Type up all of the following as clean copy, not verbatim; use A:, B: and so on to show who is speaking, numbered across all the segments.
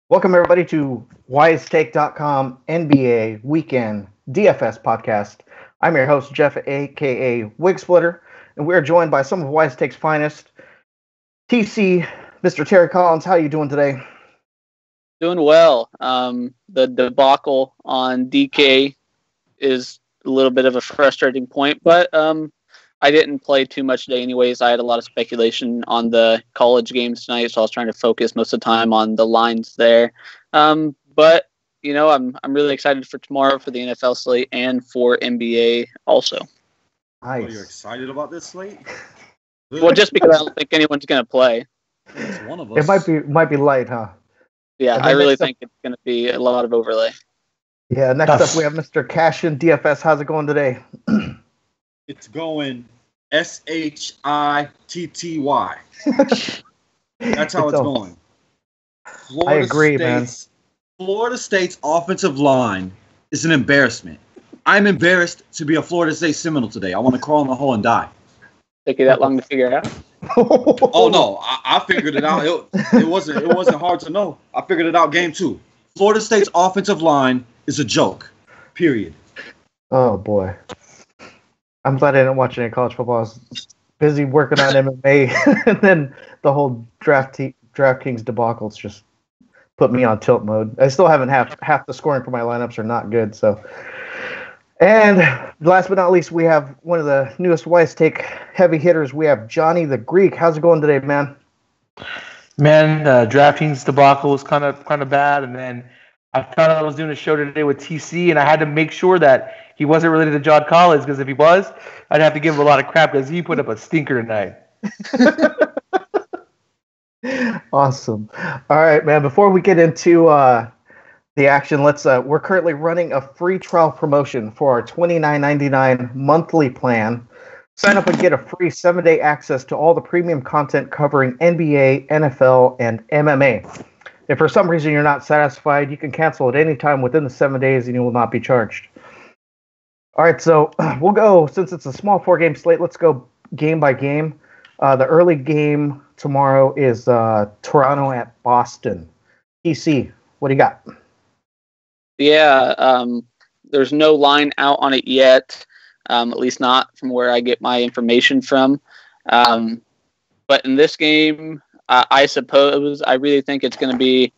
A: Welcome, everybody, to WiseTake.com NBA Weekend DFS podcast. I'm your host, Jeff, a.k.a. WigSplitter, and we're joined by some of WiseTake's finest. TC, Mr. Terry Collins, how are you doing today?
B: Doing well. The debacle on DK is a little bit of a frustrating point, but I didn't play too much today anyways. I had a lot of speculation on the college games tonight, so I was trying to focus most of the time on the lines there. But, you know, I'm really excited for tomorrow for the NFL slate and for NBA also.
A: Nice.
C: Oh, you're excited about this slate?
B: Well, just because I don't think anyone's going to play.
C: It's one of us.
A: It might be light, huh?
B: Yeah, I really think it's going to be a lot of overlay.
A: Yeah, next up we have Mr. CashinDFS. How's it going today?
C: It's going SHITTY. That's how it's going.
A: I agree, man.
C: Florida State's offensive line is an embarrassment. I'm embarrassed to be a Florida State Seminole today. I want to crawl in the hole and die.
B: Took you that long to figure it out?
C: Oh no, I figured it out. It wasn't hard to know. I figured it out game 2. Florida State's offensive line is a joke. Period.
A: Oh boy. I'm glad I didn't watch any college football. I was busy working on MMA, and then the whole DraftKings debacles just put me on tilt mode. I still haven't half the scoring for my lineups are not good. So, and last but not least, we have one of the newest Wise Take heavy hitters. We have Johnny the Greek. How's it going today, man?
D: Man, DraftKings debacle was kind of bad, and then I found out I was doing a show today with TC, and I had to make sure that he wasn't related to John Collins, because if he was, I'd have to give him a lot of crap because he put up a stinker tonight.
A: Awesome. All right, man. Before we get into the action, we're currently running a free trial promotion for our $29.99 monthly plan. Sign up and get a free 7-day access to all the premium content covering NBA, NFL, and MMA. If for some reason you're not satisfied, you can cancel at any time within the 7 days and you will not be charged. All right, so we'll go, since it's a small 4-game slate, let's go game by game. The early game tomorrow is Toronto at Boston. TC, what do you got?
B: Yeah, there's no line out on it yet, at least not from where I get my information from. But in this game, I suppose I really think it's going to be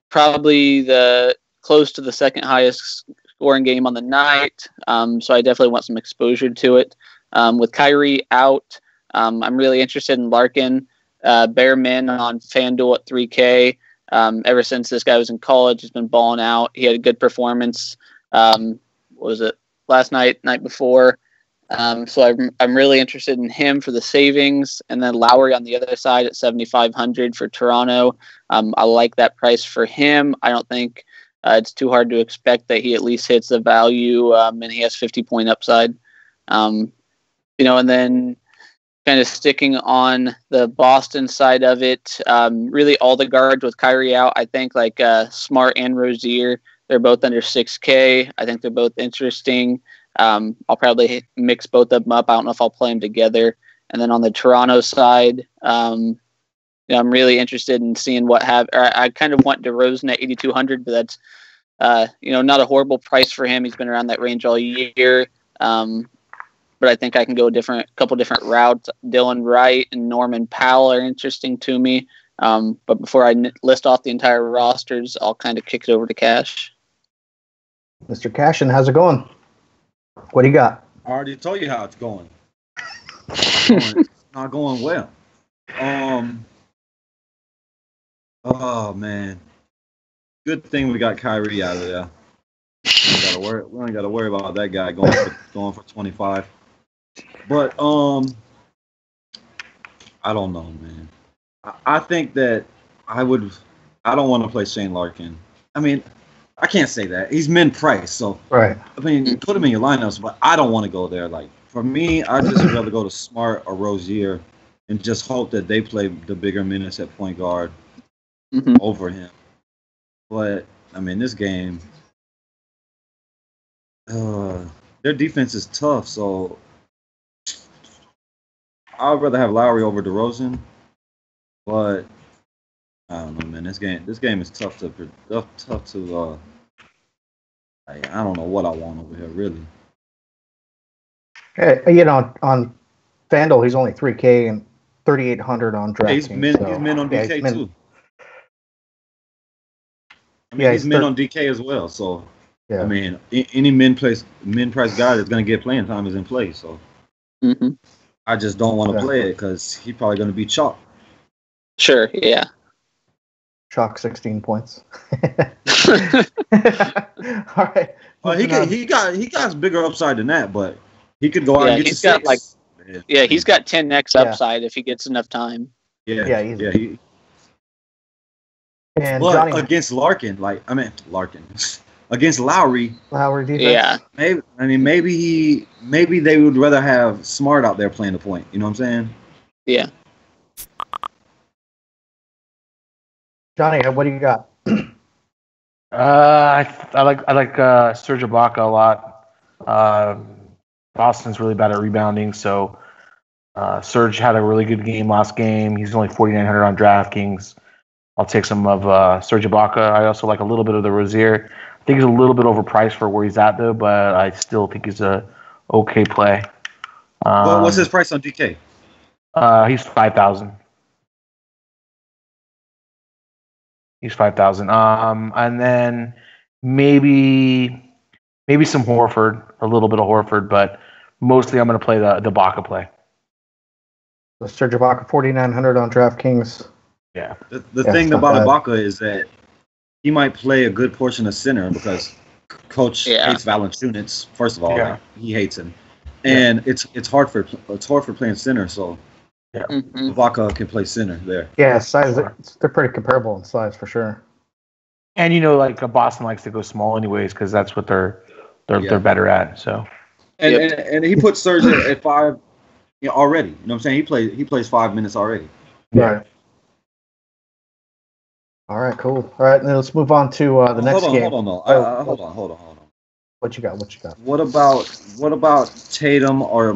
B: probably close to the second highest scoring game on the night. So I definitely want some exposure to it. With Kyrie out, I'm really interested in Larkin. Bare min on FanDuel at 3K. Ever since this guy was in college, he's been balling out. He had a good performance. What was it? Last night before. So I'm really interested in him for the savings, and then Lowry on the other side at 7,500 for Toronto. I like that price for him. I don't think it's too hard to expect that he at least hits the value, and he has 50-point upside. And then kind of sticking on the Boston side of it, really all the guards with Kyrie out, I think like Smart and Rozier, they're both under 6K. I think they're both interesting. I'll probably mix both of them up. I don't know if I'll play them together. And then on the Toronto side, I'm really interested in seeing I kind of want DeRozan at 8,200, but that's, not a horrible price for him. He's been around that range all year. But I think I can go couple different routes. Dylan Wright and Norman Powell are interesting to me. But before I list off the entire rosters, I'll kind of kick it over to Cash.
A: Mr. Cashin, how's it going? What do you got?
C: I already told you how it's going. It's not going well. Oh man. Good thing we got Kyrie out of there. We don't got to worry about that guy going for 25. But I don't know, man. I think that I don't want to play Shane Larkin. I mean, I can't say that. He's min-price, so
A: right.
C: I mean, put him in your lineups, but I don't want to go there. Like, for me, I just rather go to Smart or Rozier and just hope that they play the bigger minutes at point guard over him. But I mean, this game, their defense is tough. So I'd rather have Lowry over DeRozan, but I don't know, man. This game is tough to. I don't know what I want over here, really.
A: Hey, on FanDuel, he's only 3K and 3,800 on DraftKings.
C: He's min on DK too. I mean, he's min on DK as well. So, yeah. I mean, any min price guy that's going to get playing time is in play. So, I just don't want to play it because he's probably going to be chalk.
B: Sure. Yeah.
A: Chalk 16 points. All right.
C: Well, he got bigger upside than that, but he could go out and get
B: he's got
C: 6.
B: he's got 10x upside if he gets enough time.
A: Easy. And
C: but
A: Johnny,
C: against Larkin, against Lowry
A: defense.
B: Yeah.
C: Maybe they would rather have Smart out there playing the point. You know what I'm saying?
B: Yeah.
A: Johnny, what do you got?
D: I like Serge Ibaka a lot. Boston's really bad at rebounding, so Serge had a really good game last game. He's only 4,900 on DraftKings. I'll take some of Serge Ibaka. I also like a little bit of the Rozier. I think he's a little bit overpriced for where he's at, though, but I still think he's a okay play.
C: What's his price on DK?
D: He's 5,000. He's 5,000. And then maybe some Horford, a little bit of Horford, but mostly I'm going to play the Ibaka play.
A: So Serge Ibaka, 4,900 on DraftKings.
D: Yeah.
C: The thing about Ibaka is that he might play a good portion of center because Coach hates Valanciunas. First of all, he hates him, and it's hard for playing center. So Ibaka can play center there.
A: Yeah, size. They're pretty comparable in size for sure.
D: And Boston likes to go small anyways because that's what they're better at. So.
C: And he put Serge at 5 already. You know what I'm saying? He plays 5 minutes already.
A: Right. All right, cool. All right, then let's move on to the next game.
C: Hold on.
A: What you got?
C: What about Tatum or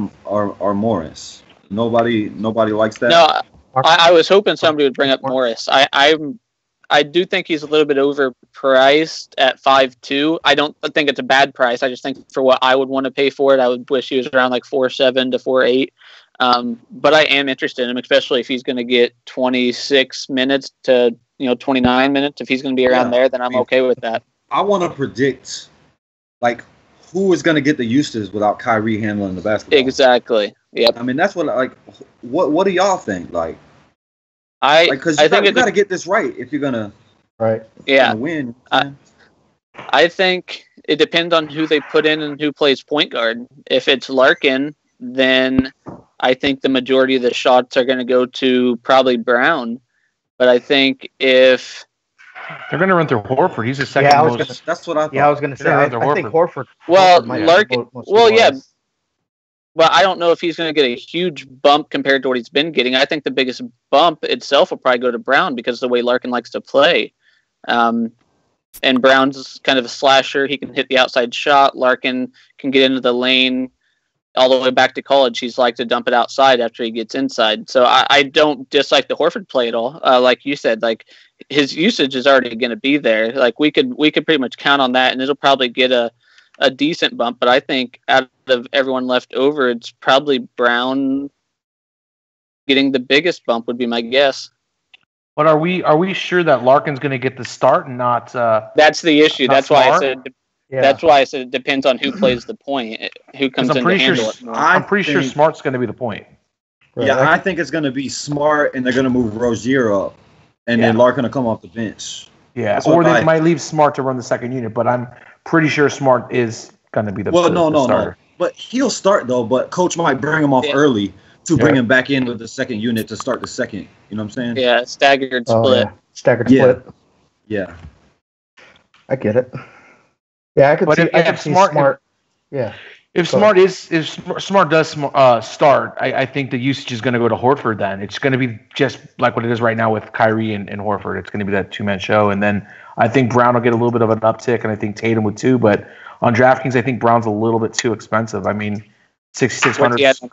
C: Morris? Nobody likes that.
B: No, I was hoping somebody would bring up Morris. I do think he's a little bit overpriced at 5.2. I don't think it's a bad price. I just think for what I would want to pay for it, I would wish he was around like 4.7 to 4.8. But I am interested in him, especially if he's going to get 26 minutes to 29 minutes. If he's going to be around there, then I'm okay with that.
C: I want to predict who is going to get the usage without Kyrie handling the basketball.
B: Exactly. Yep.
C: I mean, that's what do y'all think? Because you got to get this right if you're gonna win.
B: I think it depends on who they put in and who plays point guard. If it's Larkin, then I think the majority of the shots are going to go to probably Brown. But I think if
D: they're going to run through Horford, he's the second most.
C: That's what I thought.
A: Yeah, I was going to say. I think Horford.
B: Well, Larkin. But I don't know if he's going to get a huge bump compared to what he's been getting. I think the biggest bump itself will probably go to Brown because of the way Larkin likes to play. And Brown's kind of a slasher. He can hit the outside shot. Larkin can get into the lane. All the way back to college, he's like to dump it outside after he gets inside. So I don't dislike the Horford play at all. Like you said, his usage is already going to be there. We could pretty much count on that, and it'll probably get a decent bump. But I think out of everyone left over, it's probably Brown getting the biggest bump would be my guess.
D: But are we sure that Larkin's going to get the start and not?
B: That's the issue. That's
D: Smart?
B: why I said. Yeah. That's why I said it depends on who plays the point, who comes in to handle it more.
D: I'm pretty sure Smart's going to be the point.
C: Right. Yeah, I think it's going to be Smart, and they're going to move Rozier up, and then Larkin will come off the bench.
D: Yeah, or they might leave Smart to run the second unit, but I'm pretty sure Smart is going to be the starter.
C: No. But he'll start, though, but Coach might bring him off early to bring him back in with the second unit to start the second. You know what I'm saying?
B: Yeah, staggered split.
A: Staggered split.
C: Yeah.
A: I get it. Yeah, I could see Smart. Yeah.
D: If Smart does start, I think the usage is going to go to Horford. Then it's going to be just like what it is right now with Kyrie and Horford. It's going to be that 2-man show, and then I think Brown will get a little bit of an uptick, and I think Tatum would too. But on DraftKings, I think Brown's a little bit too expensive. I mean, 6,600,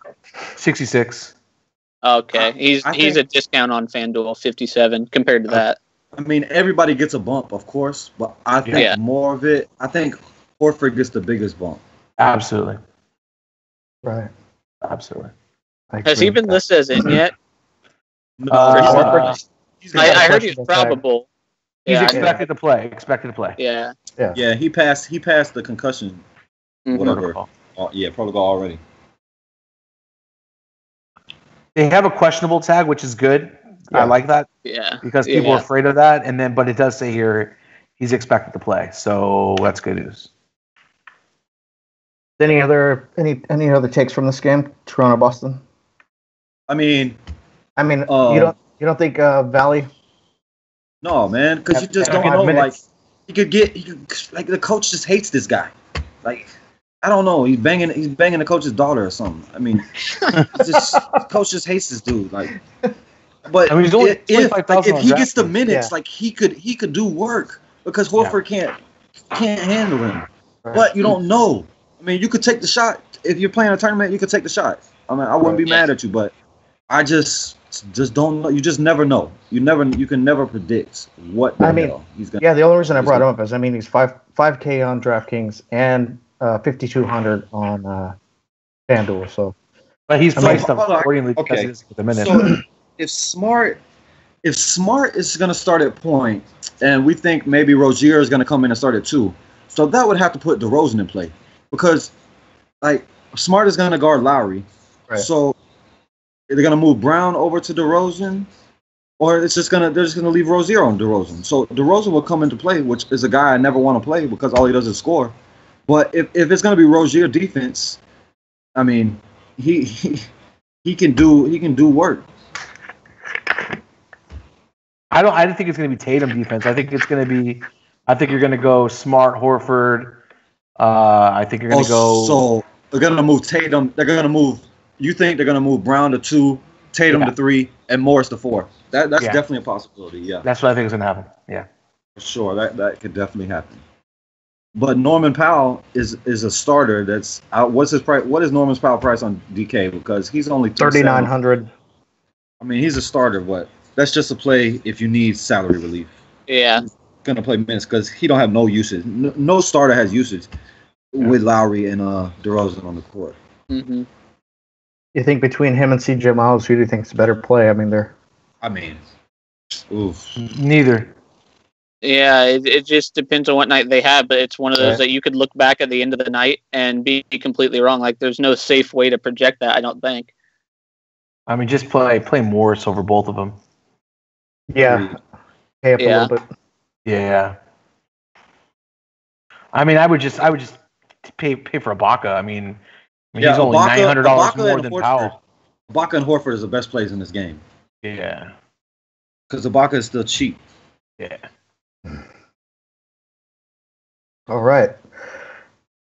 D: 66.
B: Okay, he's a discount on FanDuel, 57 compared to that.
C: I mean, everybody gets a bump, of course, but I think more of it. I think Horford gets the biggest bump.
D: Absolutely.
A: Right.
D: Absolutely.
B: Has he been listed as in yet?
C: No,
B: I heard he's probable.
D: He's expected to play.
B: Yeah.
C: Yeah. He passed the concussion, whatever.
D: Protocol.
C: Protocol already.
D: They have a questionable tag, which is good. Yeah. I like that.
B: Yeah.
D: Because people are afraid of that, but it does say here he's expected to play, so that's good news.
A: Any other takes from this game? Toronto, Boston.
C: I mean,
A: you don't think Valley?
C: No, man, because you just don't know. Minutes. Like like the coach just hates this guy. Like I don't know, he's banging the coach's daughter or something. I mean, the coach just hates this dude. Like, but I mean, if he gets the minutes, like he could do work because Horford can't handle him. Right. But you don't know. I mean, you could take the shot. If you're playing a tournament, you could take the shot. I mean, I wouldn't be mad at you, but I just don't know. You just never know. You can never predict what the hell he's going to.
A: Yeah, the only reason I brought him up is, I mean, he's 5K on DraftKings and 5,200 on FanDuel. So,
D: but he's priced up accordingly because he doesn't get the minutes.
C: So if Smart is going to start at point, and we think maybe Rozier is going to come in and start at 2, so that would have to put DeRozan in play. Because, like, Smart is going to guard Lowry. Right. So, they're going to move Brown over to DeRozan, or they're just going to leave Rozier on DeRozan. So, DeRozan will come into play, which is a guy I never want to play because all he does is score. But if it's going to be Rozier defense, I mean, he can do work.
D: I don't think it's going to be Tatum defense. I think you're going to go Smart, Horford. I think you're going to go.
C: So they're going to move Tatum. They're going to move. You think they're going to move Brown to 2, Tatum to 3, and Morris to 4? That's definitely a possibility. Yeah,
D: that's what I think is going to happen. Yeah,
C: for sure. That could definitely happen. But Norman Powell is a starter. That's what's his price? What is Norman Powell's price on DK? Because he's only
A: 3,900.
C: I mean, he's a starter, but that's just a play if you need salary relief.
B: Yeah.
C: Going to play minutes because he don't have no usage. No starter has usage with Lowry and DeRozan on the court.
B: Mm-hmm.
A: You think between him and CJ Miles, who do you think is a better play?
D: Neither.
B: Yeah, it just depends on what night they have, but it's one of those that you could look back at the end of the night and be completely wrong. Like, there's no safe way to project that, I don't think.
D: I mean, just play Morris over both of them.
A: Yeah. Pay up a little bit.
D: Yeah. I mean, I would just pay for Ibaka. I mean he's only $900 more than Powell.
C: Ibaka and Horford is the best plays in this game.
D: Yeah.
C: Because Ibaka is still cheap.
D: Yeah.
A: All right.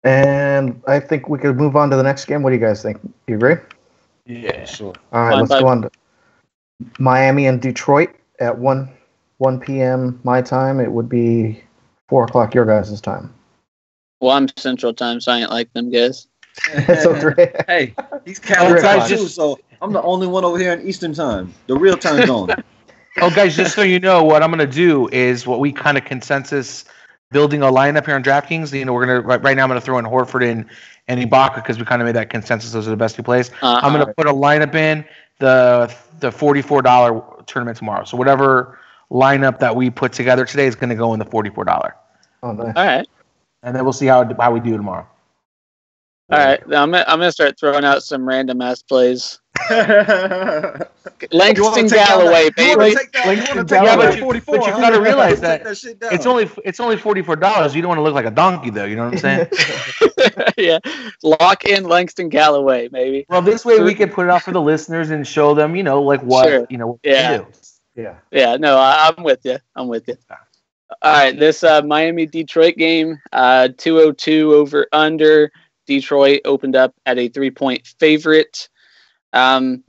A: And I think we could move on to the next game. What do you guys think? You agree?
D: Yeah, sure.
A: All right, let's go on to Miami and Detroit at 1 p.m. my time. It would be 4 o'clock your guys' time.
B: Well, I'm Central Time, so I ain't like them guys.
A: So great.
C: Hey, he's California too, so I'm the only one over here in Eastern Time, the real time zone.
D: Oh, guys, just so you know, what I'm going to do is what we kind of consensus building a lineup here on DraftKings. You know, we're going to right now I'm going to throw in Horford and Ibaka because we kind of made that consensus. Those are the best two plays. I'm going to put a lineup in the $44 tournament tomorrow. So whatever lineup that we put together today is going to go in the $44.
A: Oh, nice.
B: All right.
D: And then we'll see how we do tomorrow.
B: All right, I'm gonna start throwing out some random ass plays. Langston Galloway, baby.
D: But you gotta realize that it's only $44. You don't want to look like a donkey, though. You know what I'm saying?
B: Yeah, lock in Langston Galloway, maybe.
D: Well, this way we can put it out for the listeners and show them, what what we can do.
B: Yeah. No, I'm with you. All right, this Miami Detroit game, 202 over under. Detroit opened up at a 3-point favorite.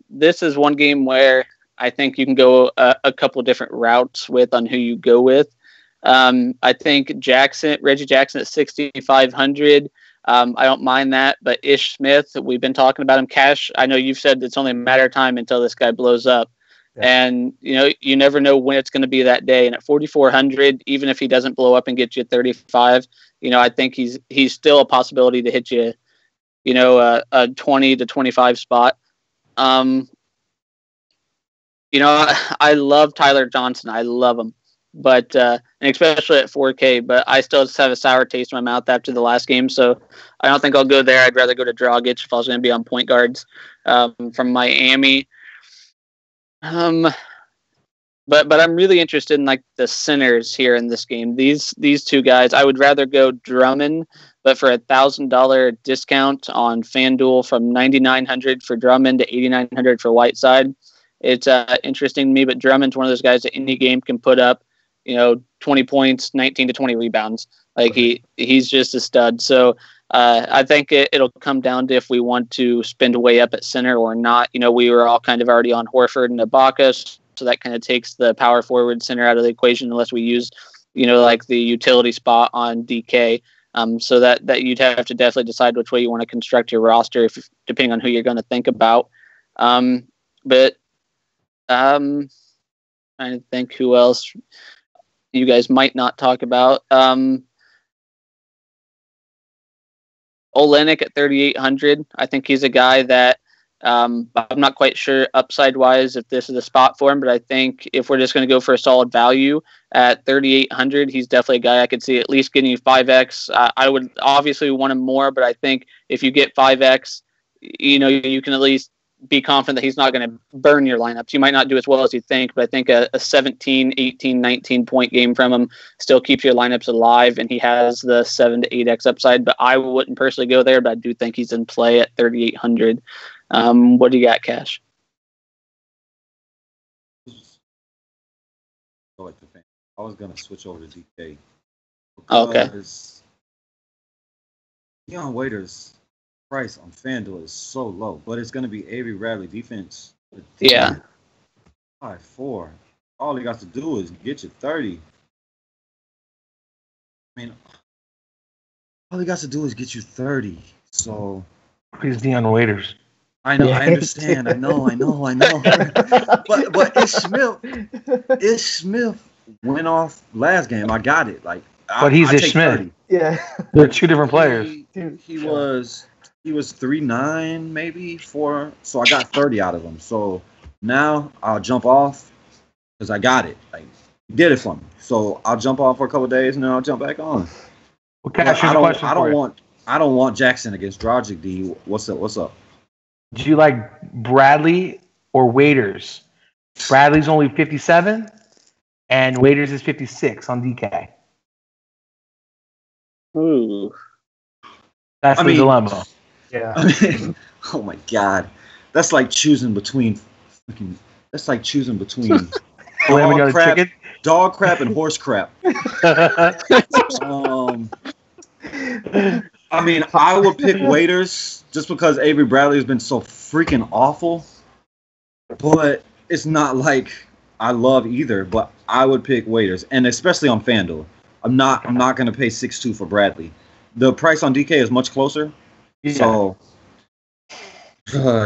B: This is one game where I think you can go a couple of different routes on who you go with. I think Reggie Jackson at 6,500. I don't mind that, but Ish Smith, we've been talking about him. Cash, I know you've said it's only a matter of time until this guy blows up. Yeah. And, you never know when it's going to be that day. And at 4,400, even if he doesn't blow up and get you 35, I think he's still a possibility to hit you, a 20 to 25 spot. I love Tyler Johnson. I love him. But and especially at 4K, but I still just have a sour taste in my mouth after the last game, so I don't think I'll go there. I'd rather go to Dragic if I was going to be on point guards from Miami. But I'm really interested in like the centers here in this game. These two guys, I would rather go Drummond, but for $1,000 discount on FanDuel from 9,900 for Drummond to 8,900 for Whiteside. It's interesting to me, but Drummond's one of those guys that any game can put up 20 points, 19 to 20 rebounds. Like he's just a stud. So I think it'll come down to if we want to spend way up at center or not. We were all kind of already on Horford and Ibaka, so that kind of takes the power forward center out of the equation unless we use, like the utility spot on DK. So that you'd have to definitely decide which way you want to construct your roster, depending on who you're going to think about. But trying to think who else you guys might not talk about. Olynyk at 3,800. I think he's a guy that I'm not quite sure upside-wise if this is a spot for him, but I think if we're just going to go for a solid value at 3,800, he's definitely a guy I could see at least getting you 5x. I would obviously want him more, but I think if you get 5x, you can at least be confident that he's not going to burn your lineups. You might not do as well as you think, but I think a 17, 18, 19 point game from him still keeps your lineups alive, and he has the 7 to 8x upside, but I wouldn't personally go there, but I do think he's in play at 3,800. What do you got, Cash?
C: I was going to switch over to DK.
B: Okay.
C: Deion Waiters' price on FanDuel is so low, but it's going to be Avery Bradley defense.
B: Yeah.
C: 5-4. All he got to do is get you 30. All he got to do is get you 30. So.
D: He's Deion Waiters.
C: I know, I understand. I know. but Ish Smith went off last game. I got it.
D: But he's Ish Smith.
C: 30.
A: Yeah.
D: They're two different players.
C: He was 3.9 maybe 4. So I got 30 out of him. So now I'll jump off because I got it. He did it for me. So I'll jump off for a couple of days and then I'll jump back on.
D: Well, Cash, I
C: don't want Jackson against Dragic. D. What's up?
D: Do you like Bradley or Waiters? Bradley's only 57, and Waiters is 56 on DK.
B: Ooh,
D: that's the dilemma.
A: Yeah.
C: Oh my God, that's like choosing between. Dog crap and horse crap. I would pick Waiters just because Avery Bradley has been so freaking awful. But it's not like I love either. But I would pick Waiters, and especially on FanDuel. I'm not going to pay 6.2 for Bradley. The price on DK is much closer. Yeah. So,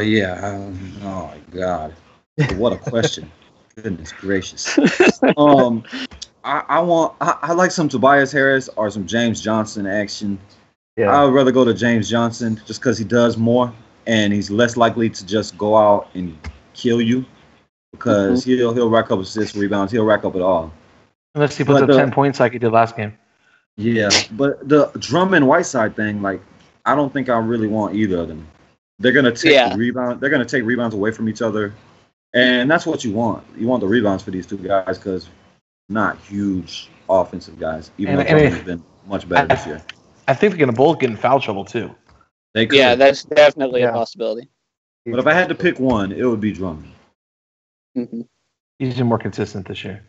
C: yeah. Oh my God, what a question! Goodness gracious. I like some Tobias Harris or some James Johnson action. Yeah. I would rather go to James Johnson just because he does more and he's less likely to just go out and kill you because he'll rack up assists, rebounds, he'll rack up it all.
D: Unless he puts up 10 points like he did last game.
C: Yeah, but the Drummond Whiteside thing, I don't think I really want either of them. They're gonna take the rebound. They're gonna take rebounds away from each other, and that's what you want. You want the rebounds for these two guys because not huge offensive guys. Even though Drummond has been much better this year.
D: I think they're going to both get in foul trouble, too.
C: They could.
B: Yeah, that's definitely a possibility.
C: But if I had to pick one, it would be Drummond.
B: Mm-hmm.
D: He's been more consistent this year.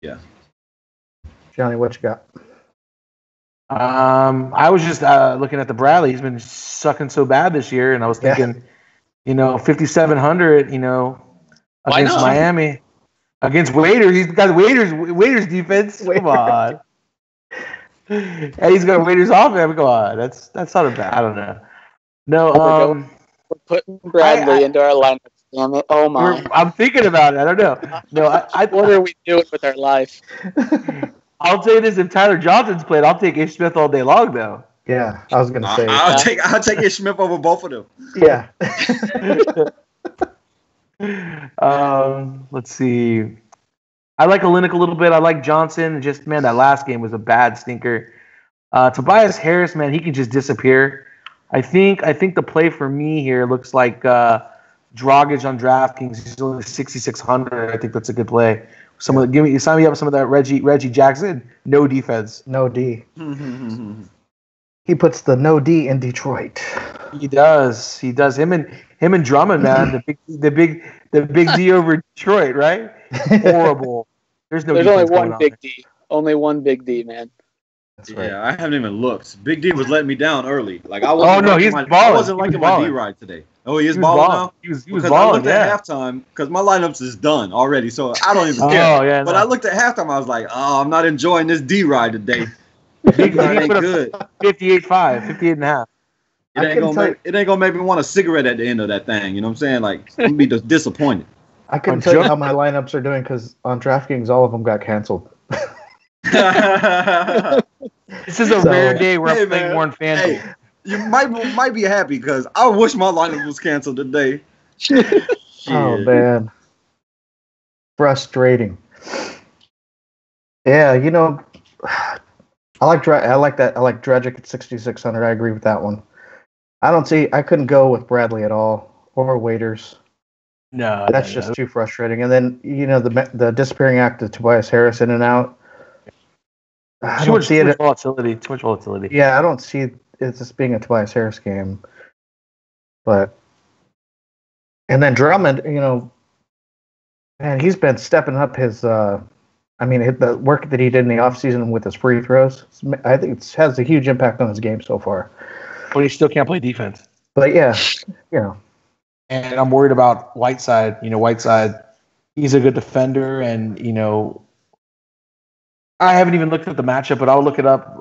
C: Yeah.
A: Johnny, what you got?
D: I was just looking at the Bradley. He's been sucking so bad this year, and I was thinking, 5,700, against Miami, against Waiters. He's got Waiters defense. Come on. And he's got Waiters offense. Come on. That's not a bad. I don't know. No,
B: we're putting Bradley into our lineup. Damn it! Oh my!
D: I'm thinking about it. I don't know. No,
B: what are we doing with our life?
D: I'll tell you this: if Tyler Johnson's played, I'll take Ish Smith all day long, though.
A: Yeah, I was gonna say.
C: I'll take Ish Smith over both of them.
A: Yeah.
D: Let's see. I like Olynyk a little bit. I like Johnson. Just that last game was a bad stinker. Tobias Harris, man, he can just disappear. I think the play for me here looks like Dragic on DraftKings. He's only 6,600. I think that's a good play. Sign me up with some of that Reggie Jackson. No defense.
A: No D. He puts the no D in Detroit.
D: He does. Him and Drummond, man. the big D over Detroit, right? Horrible. There's only
B: one big D. Only one big D, man.
C: That's right. Yeah, I haven't even looked. Big D was letting me down early. Like I wasn't liking my D ride today. Oh, he is balling now?
D: He was balling,
C: I looked at halftime because my lineups is done already, so I don't even care. Yeah, but I looked at halftime, I was like, I'm not enjoying this D ride today.
D: Big D ain't good. 58.5, 58.5.
C: It ain't gonna make me want a cigarette at the end of that thing. You know what I'm saying? Like, I'm gonna be just disappointed.
A: I couldn't tell you how my lineups are doing because on DraftKings, all of them got canceled.
D: This is a rare day where I'm playing more in FanDuel.
C: Hey, you might be happy because I wish my lineup was canceled today.
A: Oh man, frustrating. Yeah, I like that. I like Dragic at 6,600. I agree with that one. I couldn't go with Bradley at all or Waiters.
D: No,
A: that's just too frustrating. And then the disappearing act of Tobias Harris in and out.
D: Too much volatility.
A: Yeah, I don't see it as being a Tobias Harris game. And then Drummond, man, he's been stepping up his. The work that he did in the offseason with his free throws. I think it has a huge impact on his game so far.
D: But he still can't play defense.
A: But yeah,
D: And I'm worried about Whiteside. Whiteside, he's a good defender, and I haven't even looked at the matchup, but I'll look it up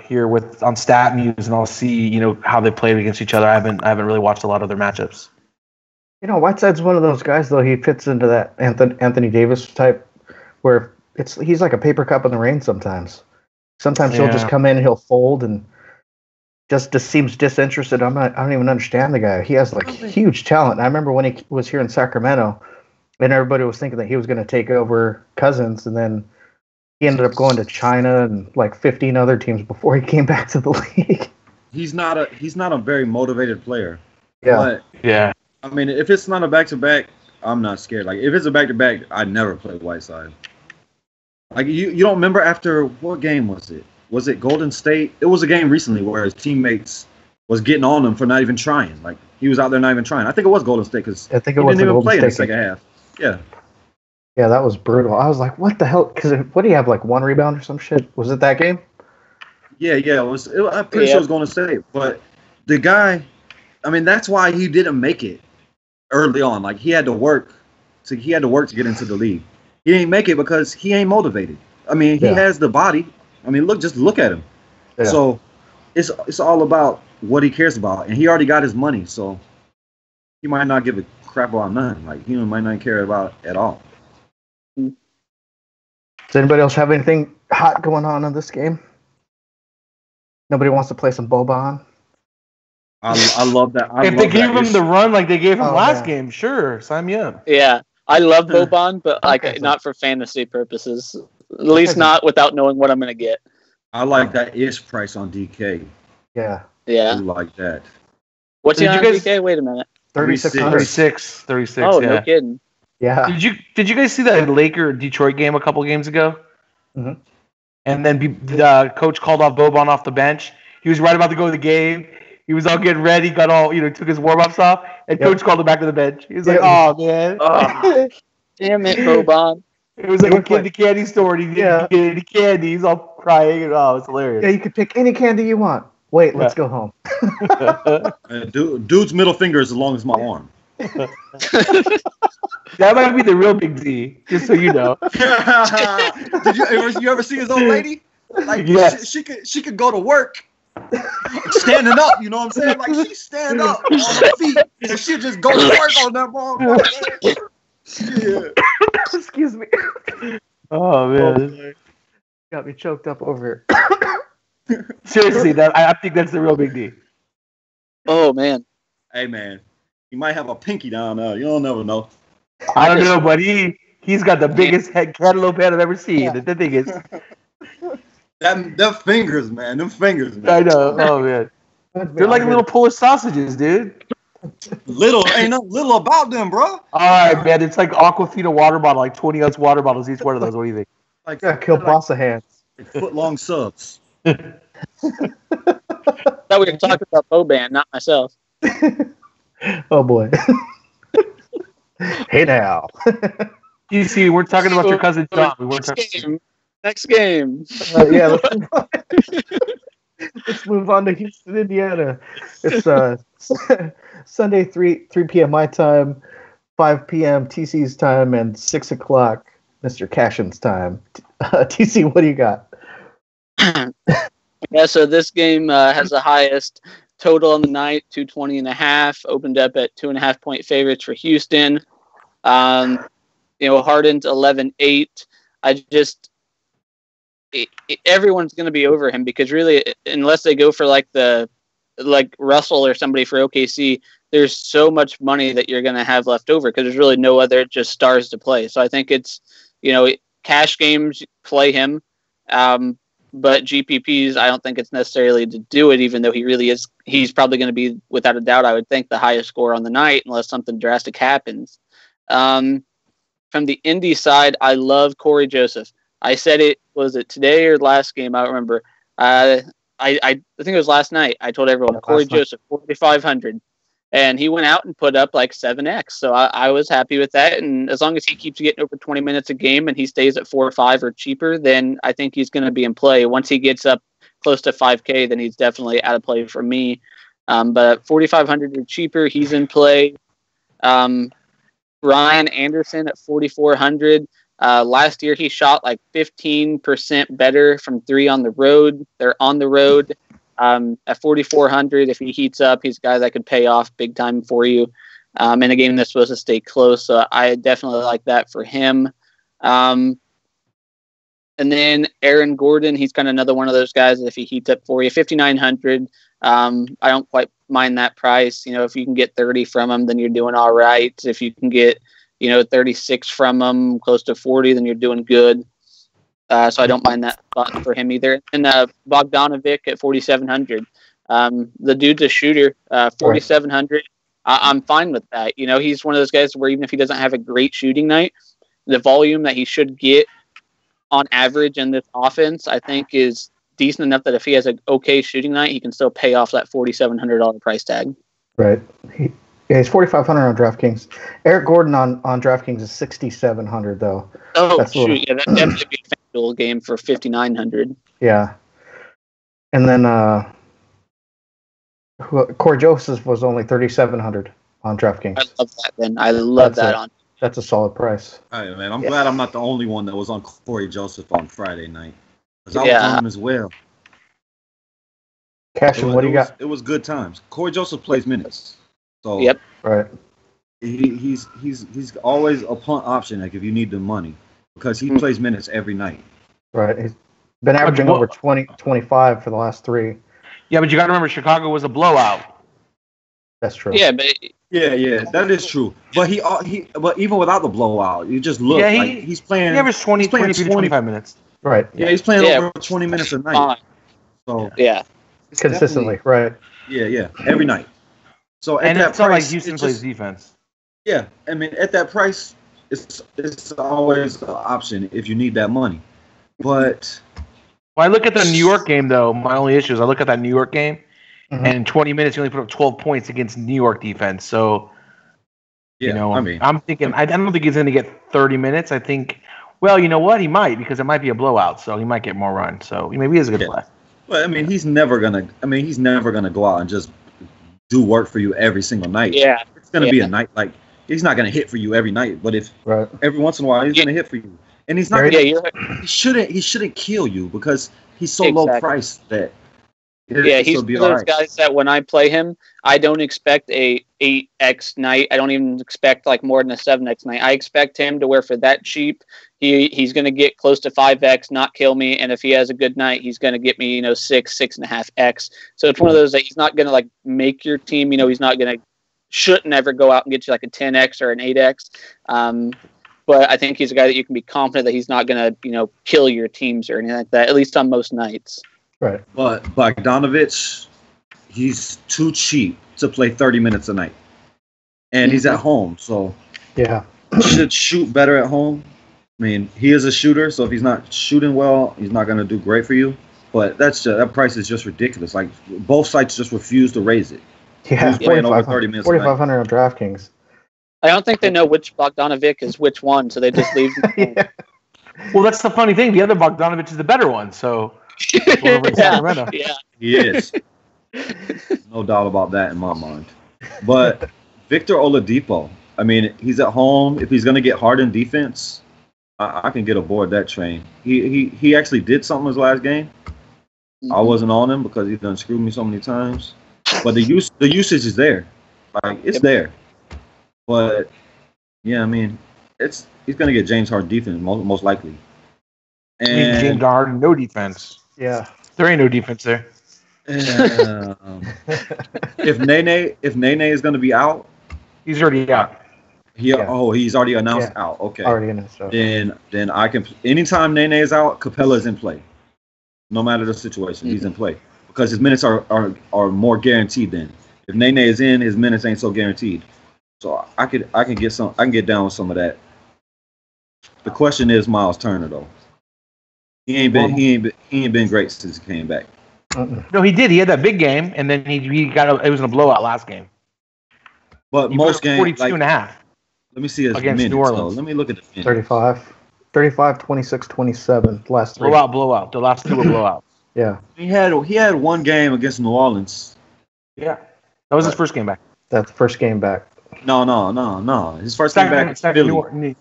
D: here on StatMuse, and I'll see how they played against each other. I haven't really watched a lot of their matchups.
A: Whiteside's one of those guys though. He fits into that Anthony Davis type, where he's like a paper cup in the rain sometimes. Sometimes he'll just come in and he'll fold and just seems disinterested. I don't even understand the guy. He has huge talent. And I remember when he was here in Sacramento, and everybody was thinking that he was going to take over Cousins, and then he ended up going to China and 15 other teams before he came back to the league.
C: He's not a very motivated player.
A: Yeah.
C: But,
D: yeah.
C: I mean, if it's not a back-to-back, I'm not scared. If it's a back-to-back, I'd never play Whiteside. You don't remember after what game was it? Was it Golden State? It was a game recently where his teammates was getting on him for not even trying. He was out there not even trying. I think it was Golden State because he didn't even play in the second half. Yeah.
A: Yeah, that was brutal. I was like, what the hell? Because what do you have, one rebound or some shit? Was it that game?
C: Yeah. I'm pretty sure it was Golden State. But the guy, that's why he didn't make it early on. He had to work to get into the league. He didn't make it because he ain't motivated. He has the body. Just look at him. Yeah. So it's all about what he cares about, and he already got his money, so he might not give a crap about nothing. He might not care about it at all.
A: Does anybody else have anything hot going on in this game? Nobody wants to play some Boban?
C: I love that.
D: If they gave him the run like they gave him last game, sure, sign me up.
B: Yeah, I love Boban, but not for fantasy purposes. At least not without knowing what I'm going to get.
C: I like that ish price on DK.
A: Yeah.
B: Yeah.
C: I like that.
B: What's he on DK? Wait a minute.
A: 36.
B: Oh, no kidding.
A: Yeah.
D: Did you guys see that Laker-Detroit game a couple games ago?
A: Mm-hmm.
D: And then the coach called off Boban off the bench. He was right about to go to the game. He was all getting ready, got all, took his warm-ups off, and coach called him back to the bench. He was like, oh, man.
B: Damn it, Boban.
D: It was like a kid in the candy store, and he didn't get any candy. He's all crying. Oh, it's hilarious.
A: Yeah, you could pick any candy you want. Wait, let's go home.
C: Dude's middle finger is as long as my arm.
D: That might be the real Big D, just so you know.
C: Did you ever see his old lady? Like, yes. she could go to work standing up, you know what I'm saying? Like, she stand up on her feet, and she just go to work on that motherfucker.
A: Yeah. Excuse me.
D: Oh, man.
A: Got me choked up over
D: it. Seriously, I think that's the real Big D.
B: Oh, man.
C: Hey, man. He might have a pinky down there. You don't never know.
D: I don't know, but he's got the biggest head cantaloupe head I've ever seen. Yeah. The thing is...
C: Them fingers, man. Them fingers, man.
D: I know. Oh, man. They're like little Polish sausages, dude.
C: Ain't nothing little about them, bro.
D: All right, man. It's like Aquafina water bottle, like 20-ounce water bottles, each one of those. What do you think?
C: Like,
A: kielbasa hands.
C: Foot-long subs.
B: Thought we were talking about Boban, not myself.
A: Oh, boy. Hey, now.
D: You see, we're talking about your cousin John. We weren't talking.
B: Next game.
A: Yeah, let's move on to Houston, Indiana. It's Sunday, 3 p.m. my time, 5 p.m. TC's time, and 6 o'clock Mr. Cashin's time. TC, what do you got?
B: Yeah, so this game has the highest total on the night, 220.5. Opened up at 2.5-point favorites for Houston. Harden's 11-8. Everyone's going to be over him because really, unless they go for like Russell or somebody for OKC, there's so much money that you're going to have left over because there's really no other just stars to play. So I think it's, cash games, play him. But GPPs, I don't think it's necessarily to do it, even though he really is. He's probably going to be, without a doubt, I would think, the highest score on the night unless something drastic happens. From the Indy side, I love Corey Joseph. I said was it today or last game? I don't remember. I think it was last night. I told everyone, Corey Joseph, 4,500. And he went out and put up like 7x. So I was happy with that. And as long as he keeps getting over 20 minutes a game and he stays at 4 or 5 or cheaper, then I think he's going to be in play. Once he gets up close to 5K, then he's definitely out of play for me. But 4,500 or cheaper, he's in play. Ryan Anderson at 4,400. Last year, he shot like 15% better from 3 on the road. They're on the road. At 4,400, if he heats up, he's a guy that could pay off big time for you. In a game that's supposed to stay close, so I definitely like that for him. And then Aaron Gordon, he's kind of another one of those guys that if he heats up for you, 5,900. I don't quite mind that price. If you can get 30 from him, then you're doing all right. If you can get 36 from him, close to 40, then you're doing good. So I don't mind that spot for him either. And Bogdanovic at 4,700. The dude's a shooter, 4,700. I'm fine with that. He's one of those guys where even if he doesn't have a great shooting night, the volume that he should get on average in this offense, I think, is decent enough that if he has an okay shooting night, he can still pay off that $4,700 price tag.
A: Right. He's 4,500 on DraftKings. Eric Gordon on DraftKings is 6,700 though.
B: Oh, that's shoot! Yeah, that'd definitely be a FanDuel game for 5,900.
A: Yeah, and then Corey Joseph was only 3,700 on DraftKings.
B: I love that. Then I love that.
A: That's a solid price.
C: All right, man. I'm glad I'm not the only one that was on Corey Joseph on Friday night. Because I was on him as well.
A: Cashin, what do you got?
C: It was good times. Corey Joseph plays minutes. So
B: yep.
A: Right.
C: He's always a punt option, like if you need the money, because he plays minutes every night.
A: Right. He's been averaging over 25 for the last 3.
D: Yeah, but you got to remember Chicago was a blowout.
A: That's true.
B: Yeah, but
C: that is true. But but even without the blowout, you just look like he's playing.
D: He averaged 20 to 25 minutes.
A: Right.
C: Yeah, he's playing over 20 minutes a night. So
A: consistently, right?
C: Yeah, every night. So
D: and it's not like Houston plays defense.
C: Yeah, I mean, at that price, it's always an option if you need that money. But
D: I look at the New York game, though. My only issue is I look at that New York game, and in 20 minutes, you only put up 12 points against New York defense. So, I'm thinking I don't think he's going to get 30 minutes. I think Well, you know what? He might, because it might be a blowout, so he might get more runs. So maybe he is a good play.
C: Well, I mean, he's never gonna go out and just do work for you every single night.
B: Yeah,
C: it's gonna be a night like he's not gonna hit for you every night, but if every once in a while he's gonna hit for you, and he's not. He shouldn't kill you because he's so low priced that.
B: He's one of those guys that when I play him, I don't expect a 8x night. I don't even expect like more than a 7x night. I expect him to where for that cheap, he's going to get close to 5x, not kill me. And if he has a good night, he's going to get me, 6.5x. So it's one of those that he's not going to like make your team. He's not going to shouldn't ever go out and get you like a 10x or an 8x. But I think he's a guy that you can be confident that he's not going to, kill your teams or anything like that, at least on most nights.
A: Right.
C: But Bogdanovich, he's too cheap to play 30 minutes a night. And he's at home, so he should shoot better at home. I mean, he is a shooter, so if he's not shooting well, he's not going to do great for you. But that price is just ridiculous. Like, both sites just refuse to raise it.
A: Yeah,
C: he's playing over 30 minutes
A: 4,500 on DraftKings.
B: I don't think they know which Bogdanovic is which one, so they just leave him.
D: Well, that's the funny thing. The other Bogdanovic is the better one, so...
B: Yeah,
C: he is. No doubt about that in my mind. But Victor Oladipo, I mean, he's at home. If he's going to get hard in defense, I can get aboard that train. He actually did something his last game. I wasn't on him because he done screwed me so many times. But the usage is there. Like, it's there. But yeah, I mean, he's going to get James Harden defense most likely.
D: And James Harden no defense.
A: Yeah,
D: there ain't no defense there.
C: If Nene is going to be out,
D: he's already out.
C: He's already announced out. Okay,
A: already announced out.
C: Then I can. Anytime Nene is out, Capella is in play. No matter the situation, he's in play because his minutes are more guaranteed. Then if Nene is in, his minutes ain't so guaranteed. So I can get down with some of that. The question is Miles Turner though. He ain't been great since he came back.
D: No, he did. He had that big game, and then it was in a blowout last game.
C: But most games,
D: 42.5.
C: Let me see his
D: against
C: minutes.
D: New Orleans.
C: Let me look at the minutes.
A: 35, 26, 27. Last three.
D: Blowout. The last two were blowouts.
A: Yeah.
C: He had one game against New Orleans.
D: Yeah. That was his first game back.
A: That's the first game back.
C: No. His first game back is Philly.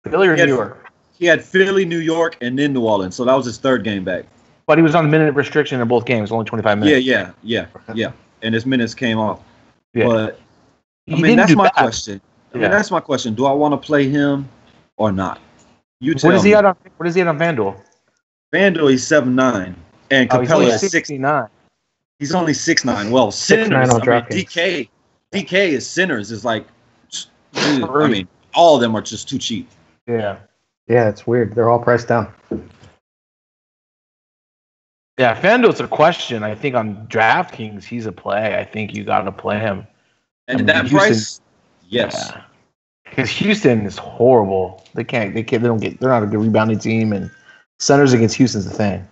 D: Philly or New York?
C: He had Philly, New York, and then New Orleans. So that was his third game back.
D: But he was on the minute restriction in both games, only 25 minutes.
C: Yeah. And his minutes came off.
D: Yeah.
C: But that's my question. That's my question. Do I want to play him or not? You tell me.
D: What is he at on FanDuel?
C: FanDuel, he's 7'9", and Capella is
D: 6'9".
C: He's only 6'9". Well, sinners. DK is sinners. Is like, dude, I mean, all of them are just too cheap.
D: Yeah.
A: Yeah, it's weird. They're all priced down.
D: Yeah, FanDuel's a question. I think on DraftKings, he's a play. I think you got to play him.
C: And that Houston, price, yes.
D: Because Houston is horrible. They're not a good rebounding team, and centers against Houston's the thing.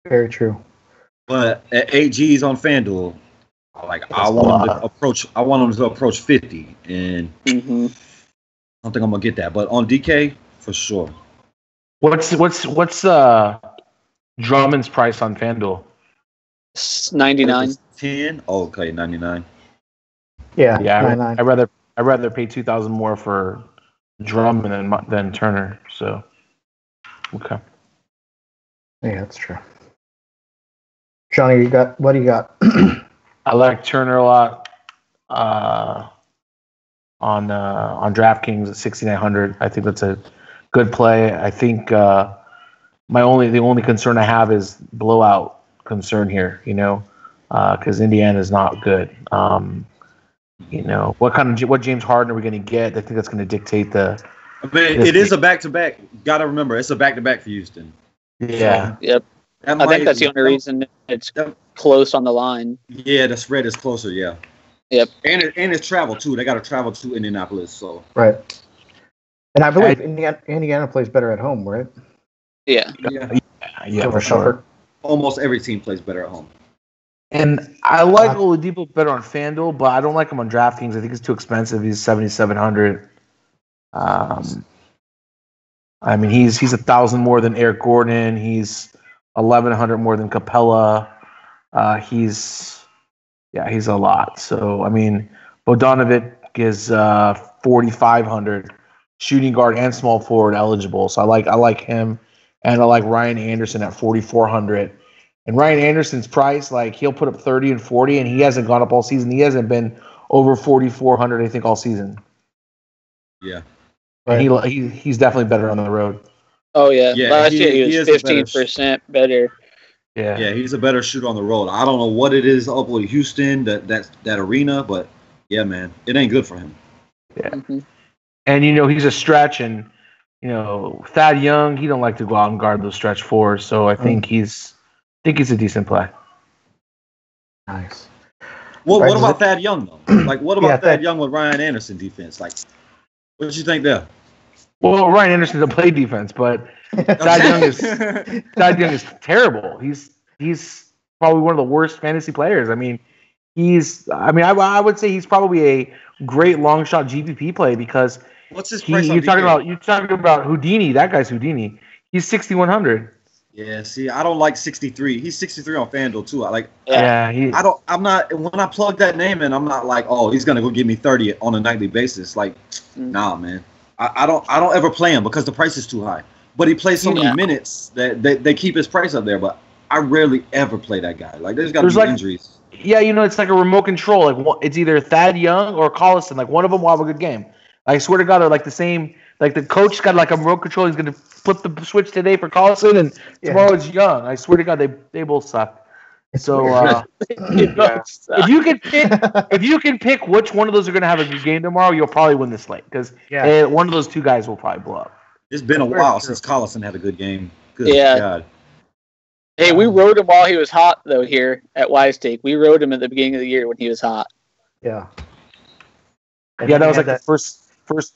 A: Very true.
C: But at 8 G's on FanDuel, I want him to approach 50, and I don't think I'm gonna get that. But on DK, for sure.
D: What's Drummond's price on FanDuel?
B: 99.
C: 10. Oh, okay, 99.
A: Yeah.
D: I'd rather pay $2,000 more for Drummond than Turner. So, okay.
A: Yeah, that's true. Johnny, what do you got?
D: I like Turner a lot on DraftKings at 6,900. I think that's a good play. I think the only concern I have is blowout concern here. Because Indiana is not good. What James Harden are we going to get? I think that's going to dictate the.
C: It is a back-to-back. Got to remember, it's a back-to-back for Houston.
D: Yeah.
B: So, yep. I think that's the only reason it's close on the line.
C: Yeah, the spread is closer. Yeah.
B: Yep.
C: And it's travel too. They got to travel to Indianapolis. So.
A: Right. And I believe Indiana plays better at home, right?
B: Yeah.
D: Yeah, for sure.
C: Almost every team plays better at home.
D: And I like Oladipo better on FanDuel, but I don't like him on DraftKings. I think it's too expensive. He's 7,700. I mean, he's 1,000 more than Eric Gordon. He's 1,100 more than Capella. He's a lot. So I mean, Bogdanovic is 4,500, shooting guard and small forward eligible. So I like him, and I like Ryan Anderson at 4,400. And Ryan Anderson's price, like he'll put up 30 and 40, and he hasn't gone up all season. He hasn't been over 4,400, I think, all season.
C: Yeah.
D: And he's definitely better on the road.
B: Oh yeah. Last year he was 15% better.
C: Yeah, he's a better shooter on the road. I don't know what it is up with Houston, that arena, but yeah, man, it ain't good for him.
D: Yeah. Mm-hmm. And he's a stretch, and Thad Young, he don't like to go out and guard those stretch fours, so I think he's a decent play.
A: Nice.
C: Well, what about Thad Young though? Like, what about Thad Young with Ryan Anderson defense? Like, what did you think there?
D: Well, Ryan Anderson doesn't play defense, but Thad Young is terrible. He's probably one of the worst fantasy players. I mean, I would say he's probably a great long shot GPP play because
C: what's his price?
D: You're talking about Houdini. That guy's Houdini. He's 6,100.
C: Yeah, see, I don't like 63. He's 63 on FanDuel too. When I plug that name in, I'm not like, oh, he's gonna go give me 30 on a nightly basis. Like, nah, man. I don't ever play him because the price is too high. But he plays so many minutes that they keep his price up there. But I rarely ever play that guy. Like, there's got to be injuries.
D: Yeah, it's like a remote control. Like, it's either Thad Young or Collison. Like, one of them will have a good game. I swear to God, they're like the same. Like, the coach got like a remote control. He's going to flip the switch today for Collison, and tomorrow it's Young. I swear to God, they both suck. So if you can pick which one of those are going to have a good game tomorrow, you'll probably win the slate because one of those two guys will probably blow up.
C: It's been a while since Collison had a good game. Good God.
B: Hey, we rode him while he was hot though here at Wise Take. We rode him at the beginning of the year when he was hot.
A: Yeah.
D: That was like the first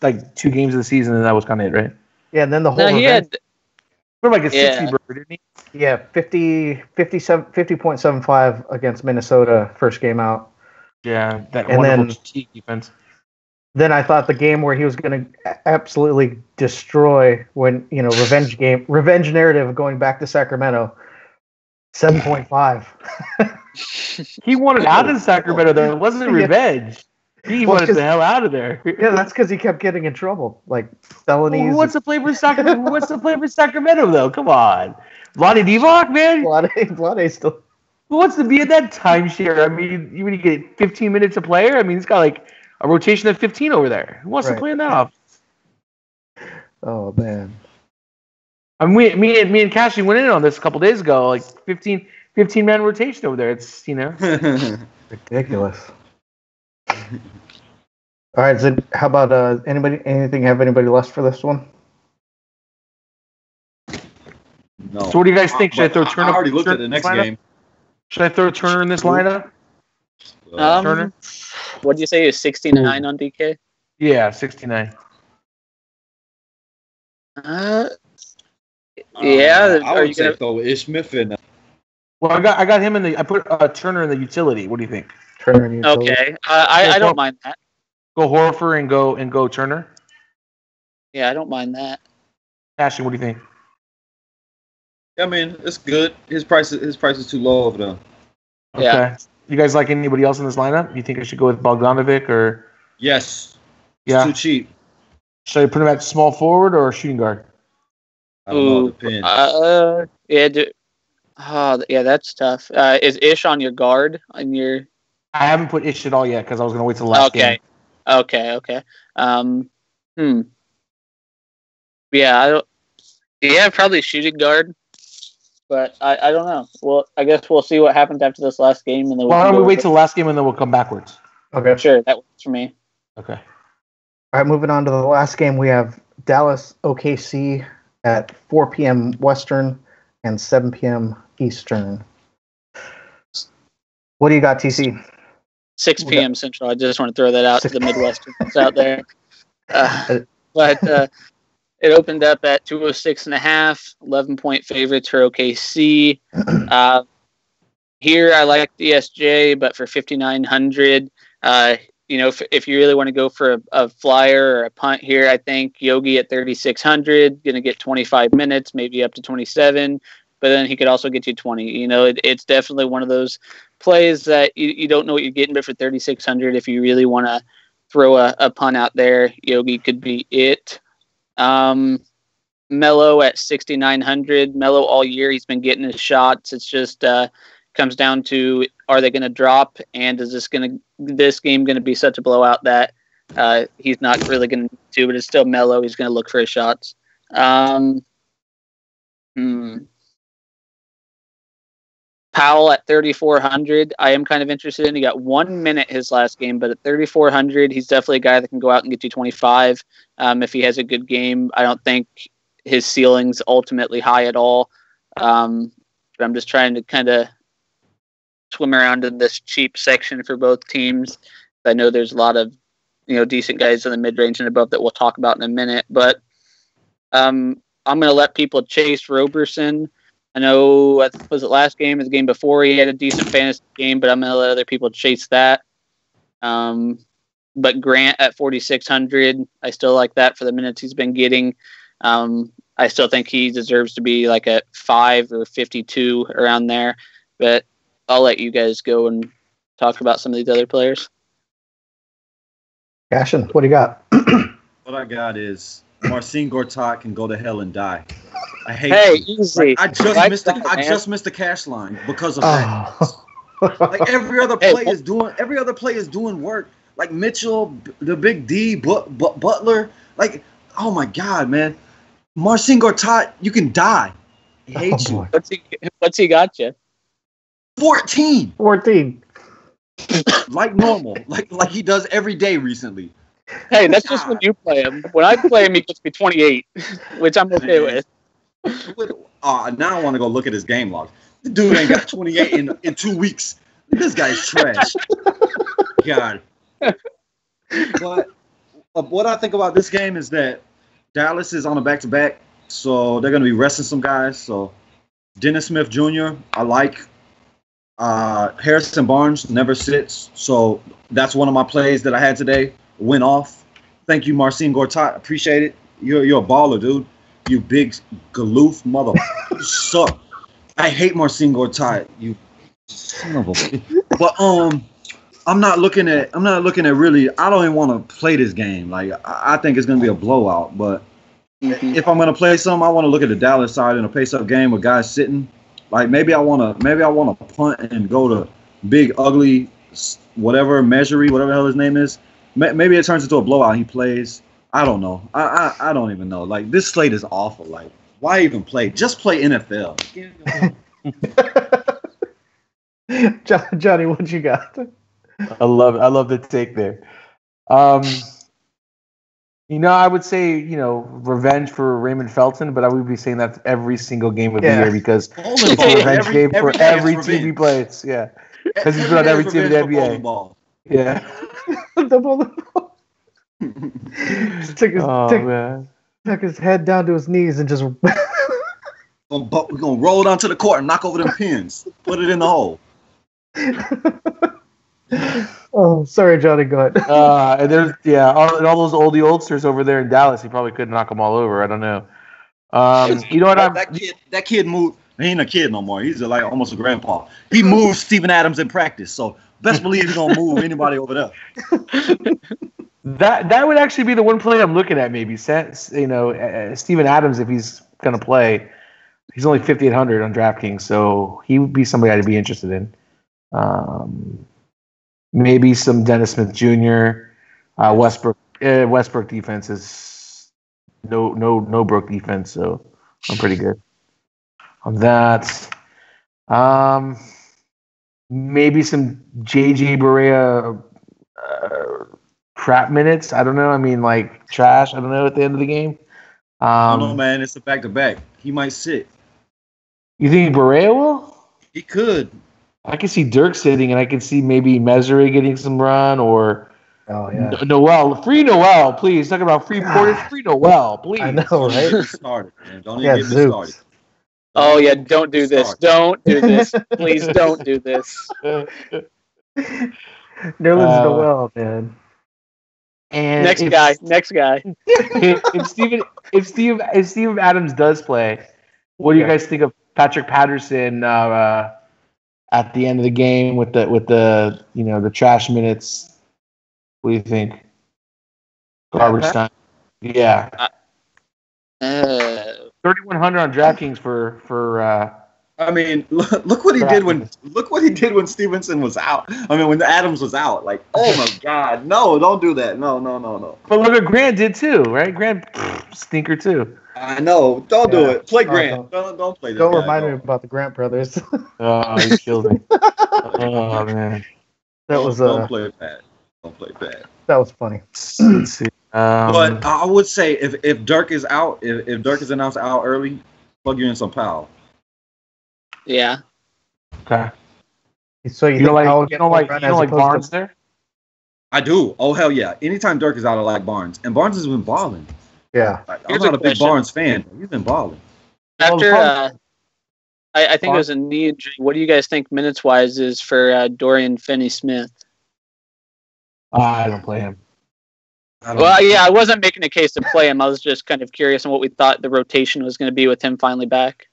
D: like 2 games of the season, and that was kind of it, right?
A: Yeah, and then the whole
B: he had
D: like a 60 burger, didn't he?
A: Yeah, 50.75 against Minnesota first game out.
D: Yeah, that wonderful defense.
A: Then I thought the game where he was going to absolutely destroy when, revenge narrative going back to Sacramento, 7.5.
D: He wanted out of Sacramento, though. It wasn't revenge. He wanted the hell out of there.
A: Yeah, that's because he kept getting in trouble, like felonies.
D: Well, what's the play for Sacramento, though? Come on. Vlade Divac, man?
A: Vlade still.
D: Who wants to be in that timeshare? I mean, you get 15 minutes a player? I mean, he's got like a rotation of 15 over there. Who wants to play in that offense?
A: Oh, man.
D: I mean, me and Cashy went in on this a couple days ago, like 15-man rotation over there. It's,
A: ridiculous. All right, so how about anything have anybody left for this one?
C: No.
D: So what do you guys think? Should I throw Turner?
C: I already looked at the next game.
D: Should I throw Turner in this lineup?
B: Turner? What did you say? Is 69 on DK?
D: Yeah, 69.
B: Yeah.
C: I would say though Ish Smith and.
D: Well, I got him in the. I put Turner in the utility. What do you think?
A: Turner in the utility.
B: Okay. I don't mind that.
D: Go Horford and go Turner.
B: Yeah, I don't mind that.
D: Ashton, what do you think?
C: I mean, it's good. His price is too low over there.
D: Okay. Yeah. You guys like anybody else in this lineup? You think I should go with Bogdanovic or?
C: Yes. It's too cheap.
D: Should I put him at small forward or shooting guard?
C: I don't know. It depends.
B: Yeah, that's tough. Is Ish on your guard? I
D: haven't put Ish at all yet because I was going to wait till the last game.
B: Okay. Yeah, probably shooting guard. But I don't know. Well, I guess we'll see what happens after this last game, and then.
D: Why don't we wait till the last game and then we'll come backwards?
A: Okay,
B: sure, that works for me.
D: Okay.
A: All right, moving on to the last game, we have Dallas OKC at 4 p.m. Western and 7 p.m. Eastern. What do you got, TC?
B: 6 p.m. Central. I just want to throw that out to the Midwesterners out there. But it opened up at 206.5, 11-point favorites for OKC. Here, I like DSJ, but for 5,900, if you really want to go for a flyer or a punt here, I think Yogi at 3,600 going to get 25 minutes, maybe up to 27. But then he could also get you 20. It's definitely one of those plays that you don't know what you're getting, but for 3,600, if you really want to throw a punt out there, Yogi could be it. Melo at 6,900. Melo all year, he's been getting his shots. It's just comes down to, are they going to drop, and is this game going to be such a blowout that he's not really going to, but it's still Melo. He's going to look for his shots. Powell at 3,400. I am kind of interested in. He got 1 minute his last game, but at 3,400, he's definitely a guy that can go out and get you 25 if he has a good game. I don't think his ceiling's ultimately high at all. But I'm just trying to kind of swim around in this cheap section for both teams. I know there's a lot of decent guys in the mid-range and above that we'll talk about in a minute, but I'm going to let people chase Roberson. I know, was it last game or the game before, he had a decent fantasy game, but I'm going to let other people chase that. But Grant at 4,600, I still like that for the minutes he's been getting. I still think he deserves to be like at 5 or 52 around there, but I'll let you guys go and talk about some of these other players.
A: Cashin, what do you got?
C: What I got is Marcin Gortat can go to hell and die. I hate
B: easy.
C: I just missed the cash line because of that. Like every other play is doing work. Like Mitchell, the Big D, Butler. Like, oh my God, man. Marcin Gortat, you can die. I hate you.
B: What's he got you?
C: 14. Like normal. Like he does every day recently.
B: Hey, that's just when you play him. When I play him, he gets me 28, which I'm okay with.
C: Now I want to go look at his game log. The dude ain't got 28 in 2 weeks. This guy's trash. God. But what I think about this game is that Dallas is on a back-to-back, so they're going to be resting some guys. So Dennis Smith Jr., I like. Harrison Barnes never sits, so that's one of my plays that I had today. Went off. Thank you, Marcin Gortat. Appreciate it. You're a baller, dude. You big galoof mother. You suck. I hate Marcin Gortat. You son of a. But I'm not looking at really. I don't even want to play this game. Like I think it's gonna be a blowout. But if I'm gonna play some, I want to look at the Dallas side in a pace-up game with guys sitting. Like maybe I want to punt and go to big ugly whatever Measury, whatever the hell his name is. Maybe it turns into a blowout. He plays. I don't know. I don't even know. Like this slate is awful. Like why even play? Just play NFL.
A: Johnny, what you got?
D: I love the take there. I would say, revenge for Raymond Felton, but I would be saying that every single game of the year because it's a revenge game for every team he plays. Yeah. Because he's been on every team in the NBA. Yeah.
A: The bowling ball. Took his head down to his knees and just.
C: We're gonna roll down to the court and knock over them pins. Put it in the hole.
A: Oh, sorry, Johnny. Go ahead.
D: And there's all those oldsters over there in Dallas. He probably could knock them all over. I don't know.
C: That kid moved. He ain't a kid no more. He's like almost a grandpa. He moved Steven Adams in practice, so best believe he's gonna move anybody over there.
D: That would actually be the one play I'm looking at. Maybe Steven Adams, if he's gonna play, he's only 5,800 on DraftKings, so he would be somebody I'd be interested in. Maybe some Dennis Smith Jr. Westbrook defense is no broke defense, so I'm pretty good on that. Maybe some JJ Barea crap minutes. I don't know. I mean, like trash. I don't know at the end of the game.
C: I don't know, man. It's a back-to-back. He might sit.
D: You think Barea will?
C: He could.
D: I can see Dirk sitting, and I can see maybe Measury getting some run, or Noel. Free Noel, please. Talk about free Portis. Free Noel, please.
A: I know, right?
C: Started, man. Don't even get me started.
B: Oh yeah, don't do this. Don't do this. Please don't do this.
A: Nerlens Noel, man.
B: And next guy.
D: If Steve Adams does play, what do you guys think of Patrick Patterson at the end of the game with the the trash minutes? What do you think? Garbage time. Yeah. 3,100 on DraftKings for.
C: I mean, look what he did when Stevenson was out. I mean, when Adams was out. Like, oh my God, no, don't do that. No.
D: But look what Grant did too, right? Grant stinker too.
C: I know. Don't do it. Play Grant. Don't play this.
A: Don't remind me about the Grant brothers.
D: Oh, he killed me. Oh man,
C: don't play bad. Don't play bad.
A: That was funny.
D: Let's see.
C: But I would say if Dirk is out, if Dirk is announced out early, plug you in some Powell.
B: Yeah.
D: Okay.
A: So you don't like
D: Barnes there?
C: I do. Oh hell yeah! Anytime Dirk is out, I like Barnes, and Barnes has been balling.
A: Yeah.
C: I'm not a big Barnes fan, but he's been balling.
B: After I think it was a knee injury. What do you guys think minutes wise is for Dorian Finney-Smith?
D: I don't play him.
B: I wasn't making a case to play him. I was just kind of curious on what we thought the rotation was going to be with him finally back.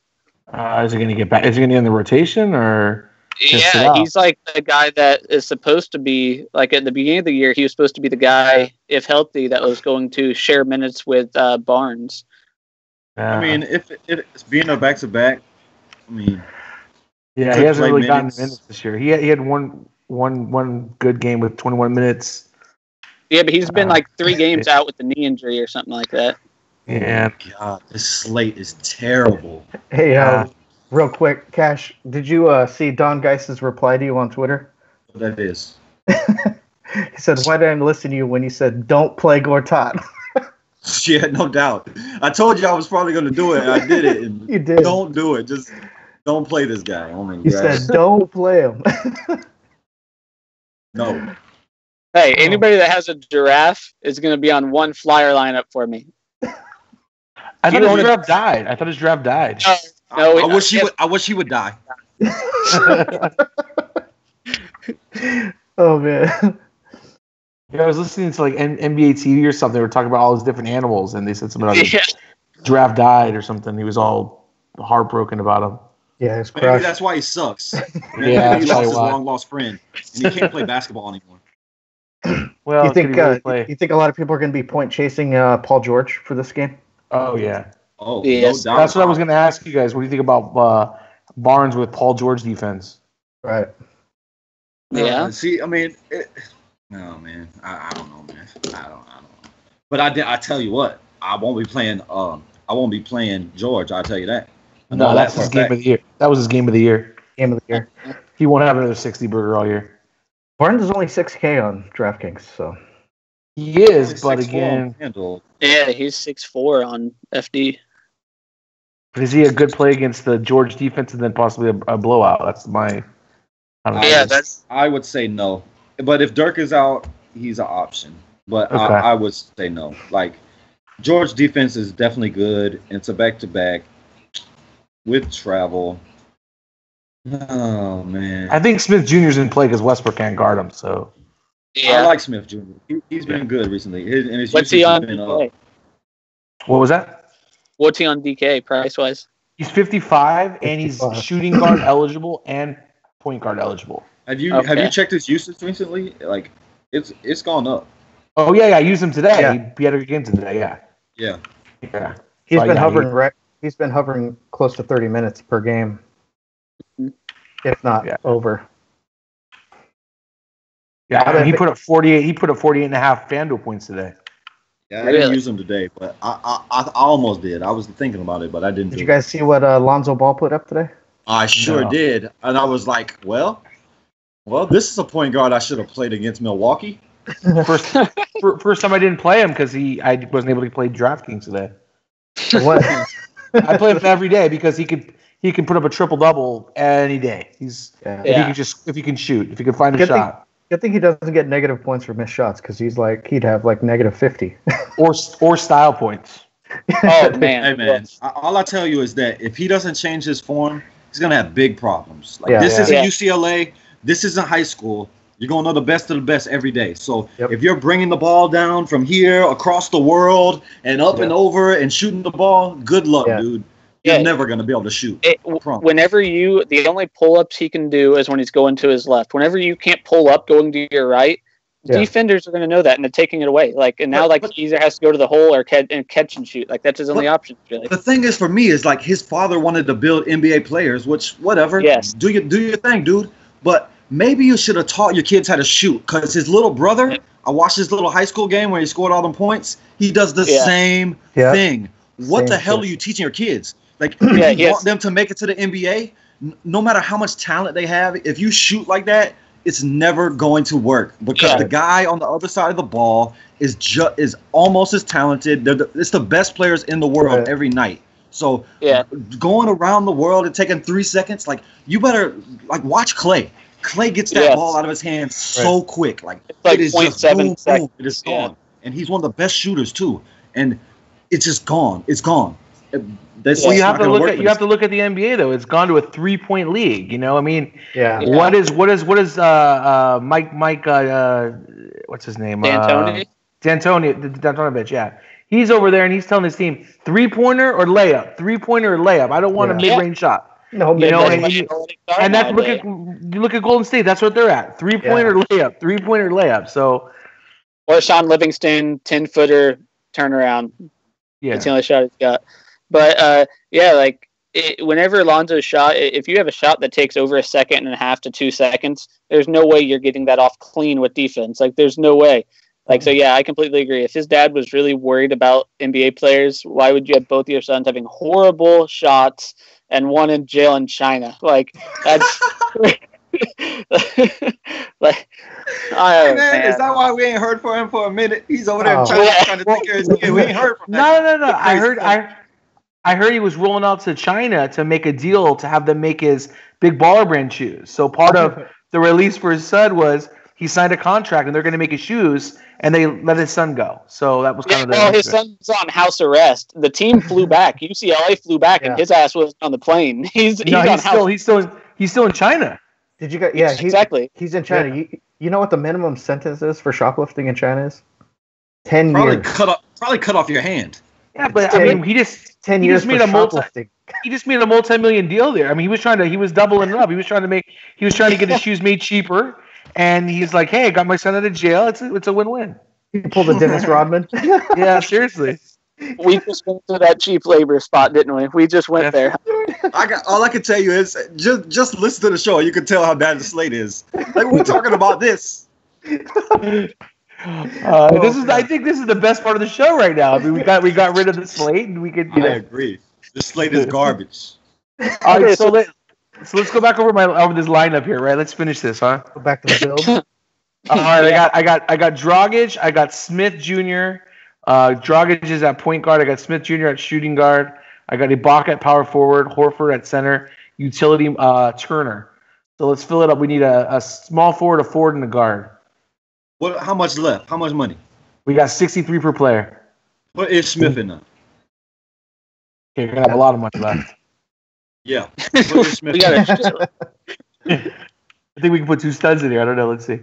D: Is he going to get back? Is he going to be in the rotation or?
B: Yeah, he's like the guy that is supposed to be, like at the beginning of the year, he was supposed to be the guy, if healthy, that was going to share minutes with Barnes.
C: I mean, if it's being a back-to-back, I mean.
D: Yeah, he hasn't really gotten minutes this year. He had one good game with 21 minutes.
B: Yeah, but he's been like 3 games out with the knee injury or something like that.
D: Yeah.
C: God, this slate is terrible.
A: Hey, real quick, Cash, did you see Don Geis's reply to you on Twitter?
C: That is.
A: He said, "Why did I listen to you when you said don't play Gortat?"
C: Yeah, no doubt. I told you I was probably going to do it, and I did it. And
A: you did.
C: Don't do it. Just don't play this guy.
A: You said don't play him.
C: No.
B: Hey, anybody that has a giraffe is going to be on one flyer lineup for me.
D: I thought his draft died.
C: No, I wish he would die.
A: Oh man.
D: Yeah, I was listening to like NBA TV or something. They were talking about all these different animals, and they said something about his draft died or something. He was all heartbroken about him.
A: Yeah, his
C: maybe that's why he sucks.
D: Yeah,
C: he lost his long-lost friend, and he can't play basketball anymore.
A: Well, you think a lot of people are going to be point chasing Paul George for this game?
D: Oh yeah.
C: Oh, yes. No doubt.
D: That's what I was going to ask you guys. What do you think about Barnes with Paul George defense?
A: Right.
B: Yeah.
C: See, I mean, no, man. I don't know, man. I don't know. But I tell you what, I won't be playing. I won't be playing George. I'll tell you that.
D: No, that's his game of the year. That was his game of the year.
A: Game of the year.
D: He won't have another 60 burger all year.
A: Barnes is only 6K on DraftKings, so.
D: He is, but again.
B: Yeah, he's 6'4" on FD.
D: But is he a good play against the George defense and then possibly a blowout? That's my.
C: I would say no. But if Dirk is out, he's an option. But okay. I would say no. Like, George defense is definitely good. It's a back-to-back with travel. Oh, man.
D: I think Smith Jr.'s in play because Westbrook can't guard him, so.
C: Yeah. I like Smith Jr. He's been good recently.
B: What's he on DK?
D: What was that?
B: What's he on DK price-wise?
D: He's 55, and he's shooting guard eligible and point guard eligible.
C: Have you checked his usage recently? Like, it's gone up.
D: Oh yeah, I used him today. Yeah. He had a good game today.
C: Yeah.
A: He's been hovering. He's been hovering close to 30 minutes per game, if not over.
D: Yeah, I mean, he put up 48. He put up 48.5 FanDuel points today.
C: Yeah, I didn't use him today, but I almost did. I was thinking about it, but I didn't.
A: Did you guys see what Lonzo Ball put up today?
C: I sure did, and I was like, well, this is a point guard I should have played against Milwaukee.
D: First time I didn't play him because I wasn't able to play DraftKings today.
A: What?
D: I play him every day because he can put up a triple double any day. If he can shoot, if he can find a shot.
A: Good thing he doesn't get negative points for missed shots because he'd have like negative 50
D: or style points.
B: Oh man!
C: Hey man! All I tell you is that if he doesn't change his form, he's gonna have big problems. Like this isn't UCLA. This isn't high school. You're going to know the best of the best every day. So if you're bringing the ball down from here across the world and up and over and shooting the ball, good luck, dude. You're never going to be able to shoot.
B: Whenever the only pull-ups he can do is when he's going to his left. Whenever you can't pull up going to your right, defenders are going to know that and they're taking it away. And now he either has to go to the hole or catch and shoot. That's his only option. Really.
C: The thing is, for me, is his father wanted to build NBA players, which whatever. Yes. Do your thing, dude. But maybe you should have taught your kids how to shoot, because his little brother, I watched his little high school game where he scored all them points. He does the same thing. What the hell are you teaching your kids? You want them to make it to the NBA, no matter how much talent they have, if you shoot like that, it's never going to work, because the guy on the other side of the ball is almost as talented. It's the best players in the world every night. So going around the world and taking 3 seconds, you better watch Clay. Clay gets that ball out of his hands so quick. It is just boom, boom, it is gone. And he's one of the best shooters too. And it's just gone. It's gone.
D: You have to look at the NBA though. It's gone to a 3-point league. What is Mike what's his name? D'Antoni, yeah. He's over there and he's telling his team 3-pointer or layup. I don't want a mid-range shot.
A: No,
D: and that's look at Golden State. That's what they're at. 3-pointer layup. So,
B: or Sean Livingston 10-footer turnaround. Yeah, that's the only shot he's got. But whenever Alonzo shot, if you have a shot that takes over 1.5 seconds to 2 seconds, there's no way you're getting that off clean with defense. There's no way. I completely agree. If his dad was really worried about NBA players, why would you have both your sons having horrible shots and one in jail in China? That's
C: is that why we ain't heard from him for a minute? He's over there in China trying to take care of his kid. We ain't heard from him.
D: No. I heard he was rolling out to China to make a deal to have them make his Big Baller brand shoes. So part of the release for his son was he signed a contract and they're going to make his shoes, and they let his son go. So that was kind of
B: his son's on house arrest. The team flew back. UCLA flew back, and his ass was on the plane. He's
D: still in China.
A: Did you guys? Yeah,
B: exactly.
A: He's in China. Yeah. You know what the minimum sentence is for shoplifting in China is? 10 years.
C: Probably cut off your hand.
D: Yeah, but
A: 10 years
D: for shoplifting. He just made a multi-million deal there. He was doubling it up. He was trying to get his shoes made cheaper, and he's like, "Hey, I got my son out of jail. It's a win-win."
A: He pulled a Dennis Rodman.
D: Yeah, seriously.
B: We just went to that cheap labor spot, didn't we? We just went there.
C: All I can tell you is just listen to the show. You can tell how bad the slate is. We're talking about this.
D: I think this is the best part of the show right now. We got rid of the slate, and we could.
C: I agree. The slate is garbage.
D: All right, so let's go back over this lineup here, right? Let's finish this, huh?
A: Go back to the build.
D: All right, I got Dragic, I got Smith Jr. Dragic is at point guard. I got Smith Jr. at shooting guard. I got Ibaka at power forward. Horford at center. Utility Turner. So let's fill it up. We need a small forward, a forward, and a guard.
C: How much left? How much money?
D: We got 63 per player.
C: What is Smith in that?
D: Okay, you're gonna have a lot of money left.
C: Yeah. What is Smith in that?
D: I think we can put 2 studs in here. I don't know. Let's see.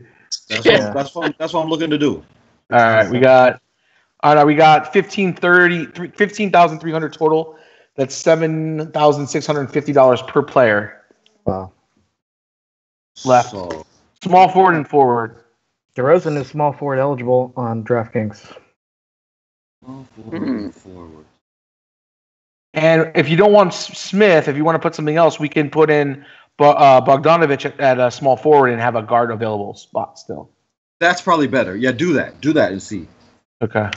C: That's what I'm looking to do.
D: All right, we got 15,300 total. That's $7,650 per player.
A: Wow.
D: Left. So, small forward and forward.
A: DeRozan is small forward eligible on DraftKings.
C: Small forward.
D: And if you don't want Smith, if you want to put something else, we can put in Bogdanovic at a small forward and have a guard available spot still.
C: That's probably better. Yeah, do that. Do that and see.
D: Okay.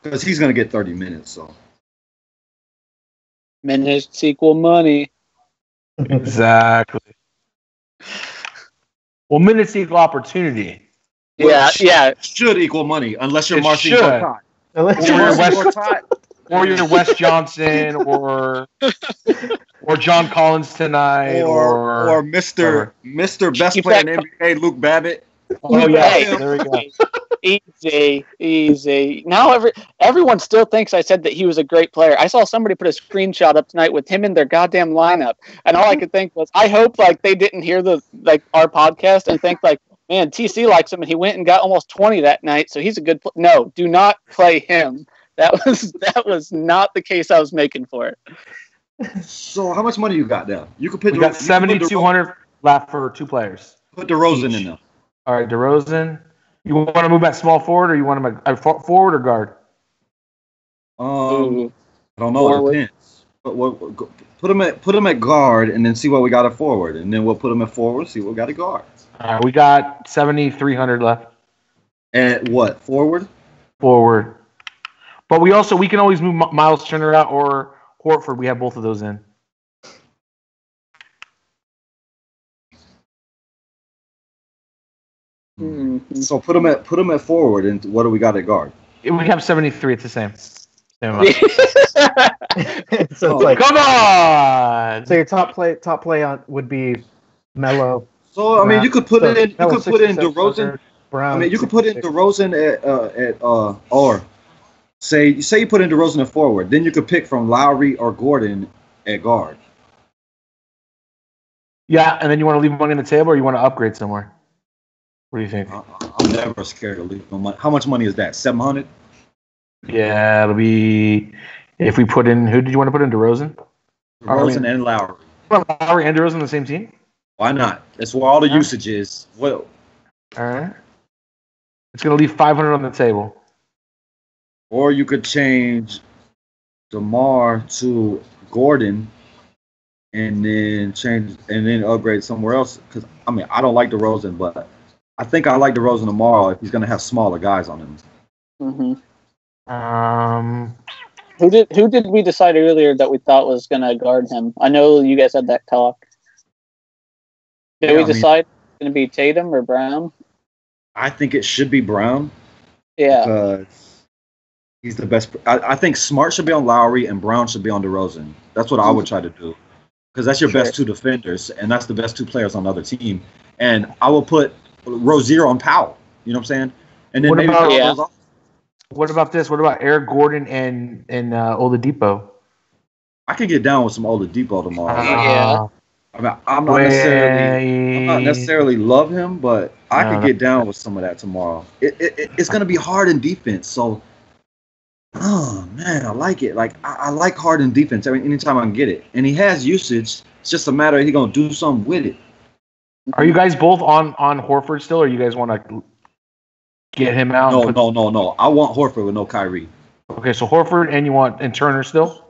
C: Because he's going to get 30 minutes, so.
B: Minutes equal money.
D: Exactly. Well, minutes equal opportunity.
B: Yeah.
C: Should equal money, unless you're Marcin Gortat.
D: Or you're Wes Johnson, or John Collins tonight,
C: or Mr. Best Player in the NBA, Luke Babbitt.
D: Oh yeah, there we go.
B: Easy. Now everyone still thinks I said that he was a great player. I saw somebody put a screenshot up tonight with him in their goddamn lineup, and all I could think was, I hope they didn't hear our podcast and think man, TC likes him, and he went and got almost 20 that night, so he's a good No, do not play him. That was not the case I was making for it.
C: So how much money you got now? You could put.
D: We got 7,200 left for 2 players.
C: Put DeRozan in there.
D: All right, DeRozan. You want to move at small forward, or you want him at forward or guard?
C: I don't know. Forward. It depends. But put him at guard, and then see what we got at forward, and then we'll put him at forward. See what we got at guard.
D: All right, we got 7,300 left.
C: At what? Forward.
D: Forward. But we can always move Miles Turner out or Horford. We have both of those in.
C: So put him at forward, and what do we got at guard?
D: We have 73. It's the same.
A: So it's like,
D: come on.
A: So your top play on would be Melo.
C: So I mean, you could put in DeRozan. Brown. I mean, you could put in DeRozan or say you put in DeRozan at forward, then you could pick from Lowry or Gordon at guard.
D: Yeah, and then you want to leave money on the table, or you want to upgrade somewhere? What do you think?
C: I'm never scared to leave no money. How much money is that? 700?
D: Yeah, it'll be if we put in. Who did you want to put in? DeRozan?
C: And Lowry.
D: Lowry and DeRozan on the same team?
C: Why not? That's where all the usage is. Well,
D: all right. It's going to leave 500 on the table.
C: Or you could change DeMar to Gordon, and then upgrade somewhere else. Because I mean, I don't like DeRozan, but I think I like DeRozan tomorrow if he's going to have smaller guys on him.
B: Mm-hmm. Who did we decide earlier that we thought was going to guard him? I know you guys had that talk. Did we decide it's going to be Tatum or Brown?
C: I think it should be Brown.
B: Yeah.
C: Because he's the best. I think Smart should be on Lowry and Brown should be on DeRozan. That's what I would try to do. Because that's your best 2 defenders, and that's the best 2 players on the other team. And I will put Rozier on Powell. You know what I'm saying? And then
D: what about this? What about Eric Gordon and Oladipo?
C: I could get down with some Oladipo tomorrow.
B: Yeah.
C: I mean, I'm not necessarily love him, but I could get down with some of that tomorrow. It's going to be hard in defense, so oh man, I like it. Like I like hard in defense anytime I can get it, and he has usage. It's just a matter of he going to do something with it.
D: Are you guys both on Horford still, or you guys want to get him out?
C: No. I want Horford with no Kyrie.
D: Okay, so Horford and Turner still.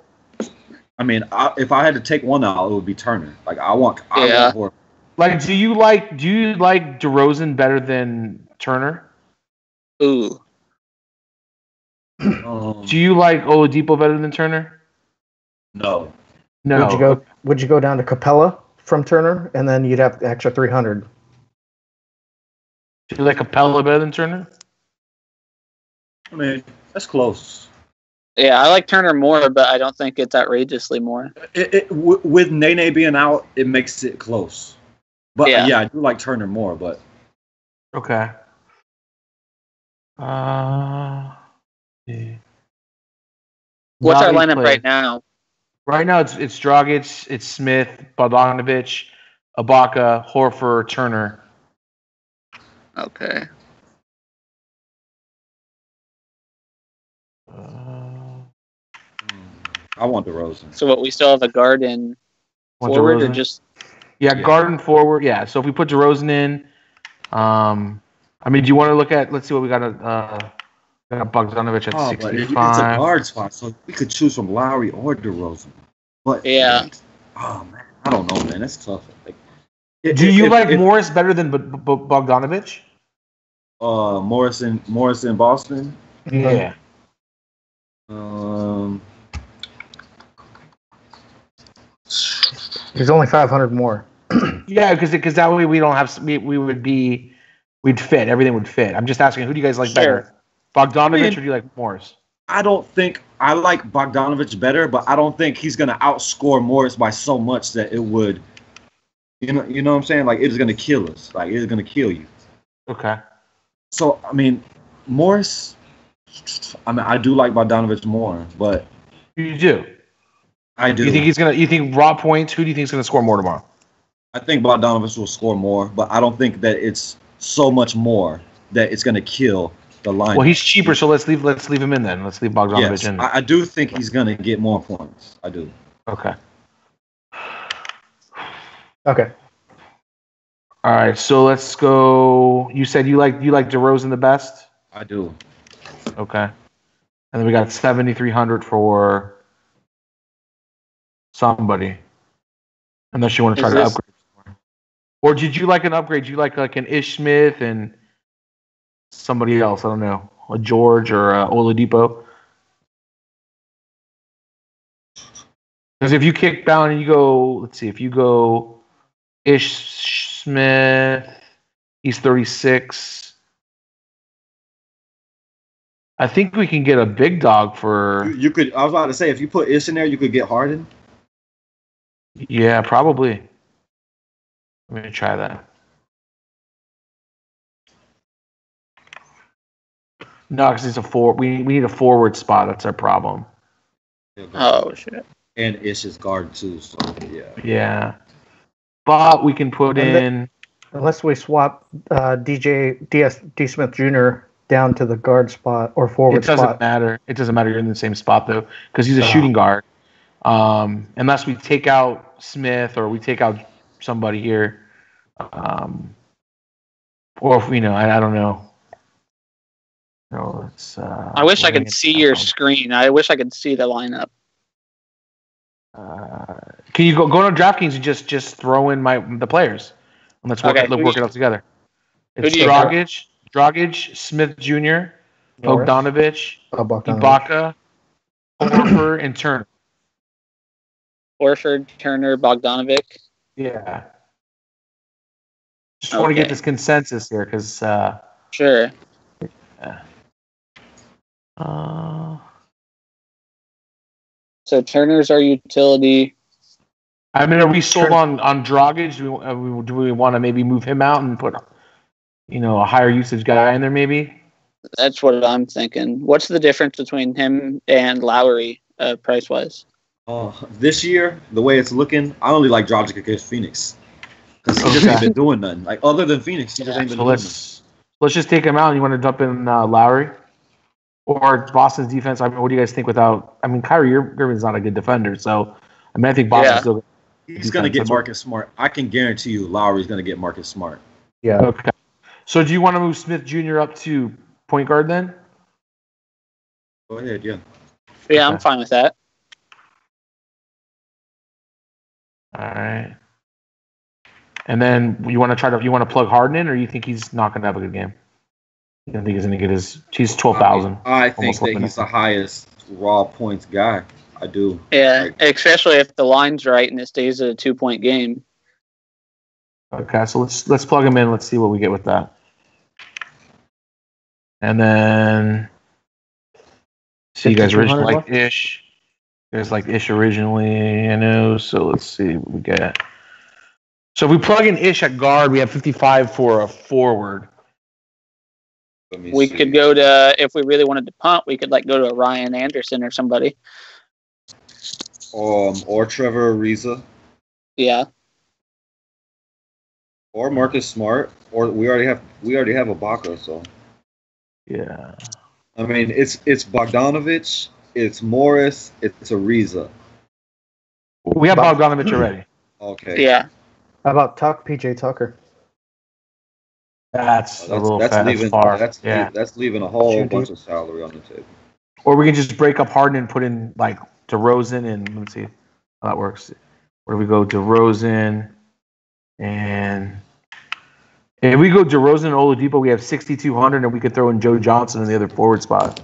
C: I mean, if I had to take one out, it would be Turner. Like I want Horford.
D: Like, do you like DeRozan better than Turner?
B: Ooh.
D: Do you like Oladipo better than Turner?
C: No.
A: Would you go down to Capella from Turner, and then you'd have the extra 300?
D: Do you like Capella better than Turner?
C: I mean, that's close.
B: Yeah, I like Turner more, but I don't think it's outrageously more.
C: With Nene being out, it makes it close. But yeah, I do like Turner more. But
D: okay.
B: What's our lineup right now?
D: Right now, it's Dragic, it's Smith, Bogdanovic, Ibaka, Horford, Turner.
B: Okay.
C: I want DeRozan.
B: So what? We still have a guard in forward, or just?
D: Yeah, guard and forward. Yeah. So if we put DeRozan in, I mean, do you want to look at? Let's see what we got. Got Bogdanovic at 65.
C: It's a guard spot, so we could choose from Lowry or DeRozan. But
B: man,
C: I don't know, man. That's tough.
D: Do you like Morris better than Bogdanovic?
C: Morris in Boston.
D: Yeah.
A: There's only 500 more.
D: Yeah, because that way we don't have we'd fit. Everything would fit. I'm just asking, who do you guys like better, Bogdanovic or do you like Morris?
C: I don't think I like Bogdanovic better, but I don't think he's gonna outscore Morris by so much that it would. You know what I'm saying? Like, it's gonna kill us. Like, it's gonna kill you.
D: Okay.
C: So I mean, Morris. I mean, I do like Bogdanovic more, but
D: you do.
C: I do.
D: You think raw points? Who do you think is gonna score more tomorrow?
C: I think Bogdanovic will score more, but I don't think that it's so much more that it's going to kill the line.
D: Well, he's cheaper, so let's leave him in then. Let's leave Bogdanovich in.
C: I do think he's going to get more points. I do.
D: Okay.
A: Okay.
D: All right, so let's go. You said you like DeRozan the best?
C: I do.
D: Okay. And then we got 7,300 for somebody. Unless you want to try to upgrade. Or did you like an upgrade? Did you like an Ish Smith and somebody else? I don't know. A George or Oladipo? Because if you kick down and you go, let's see, if you go Ish Smith, he's 36. I think we can get a big dog for.
C: You could. I was about to say, if you put Ish in there, you could get Harden.
D: Yeah, probably. Let me try that. No, because it's a forward. We need a forward spot. That's our problem.
B: Oh shit!
C: And Ish is guard too. So yeah.
D: Yeah, but we can put in.
A: Unless we swap D. Smith Jr. down to the guard spot or forward spot.
D: It doesn't matter. It doesn't matter. You're in the same spot though, because he's a shooting guard. Unless we take out Smith or we take out somebody here, or if I don't know. No, it's.
B: I wish I could see your screen. I wish I could see the lineup.
D: Can you go to DraftKings and just throw in the players and let's work it out together? It's Dragic, Smith Jr., Bogdanovich, Ibaka, Horford, and Turner.
B: Horford, Turner, Bogdanovic.
D: Yeah. Just want to get this consensus here because.
B: Sure.
D: Yeah.
B: So Turner's our utility.
D: I mean, are we sold on Dragic? Do we want to maybe move him out and put, a higher usage guy in there maybe?
B: That's what I'm thinking. What's the difference between him and Lowry, price-wise?
C: This year, the way it's looking, I only like Dragic against Phoenix because he just ain't been doing nothing. Like other than Phoenix, he just ain't been doing nothing.
D: Let's just take him out. You want to dump in Lowry? Or Boston's defense? I mean, what do you guys think without... I mean, Kyrie Irving's not a good defender, so... I think Boston's still...
C: He's going to get Marcus Smart. I can guarantee you Lowry's going to get Marcus Smart.
A: Yeah.
D: Okay. So do you want to move Smith Jr. up to point guard then?
C: Go ahead, yeah.
B: Yeah, okay. I'm fine with that.
D: All right. And then you want to plug Harden in, or you think he's not going to have a good game? You don't think he's going to get he's 12,000.
C: I think that he's the highest raw points guy. I do.
B: Yeah, especially if the line's right and it stays at a 2-point game.
D: Okay, so let's plug him in. Let's see what we get with that. And then, you guys originally liked Ish. You guys liked Ish originally, I know. So let's see what we get. So if we plug in Ish at guard, we have 55 for a forward.
B: We could go to, if we really wanted to punt, we could go to a Ryan Anderson or somebody.
C: Or Trevor Ariza.
B: Yeah.
C: Or Marcus Smart. Or we already have Ibaka, so.
D: Yeah.
C: I mean, it's Bogdanovich, it's Morris, it's Ariza.
D: We have Bogdanovich already.
C: Okay.
B: Yeah.
A: How about PJ Tucker?
D: That's far.
C: That's leaving a whole bunch of salary on the table.
D: Or we can just break up Harden and put in DeRozan and let's see how that works. Where do we go? DeRozan and if we go DeRozan and Oladipo, we have 6,200, and we could throw in Joe Johnson in the other forward spot.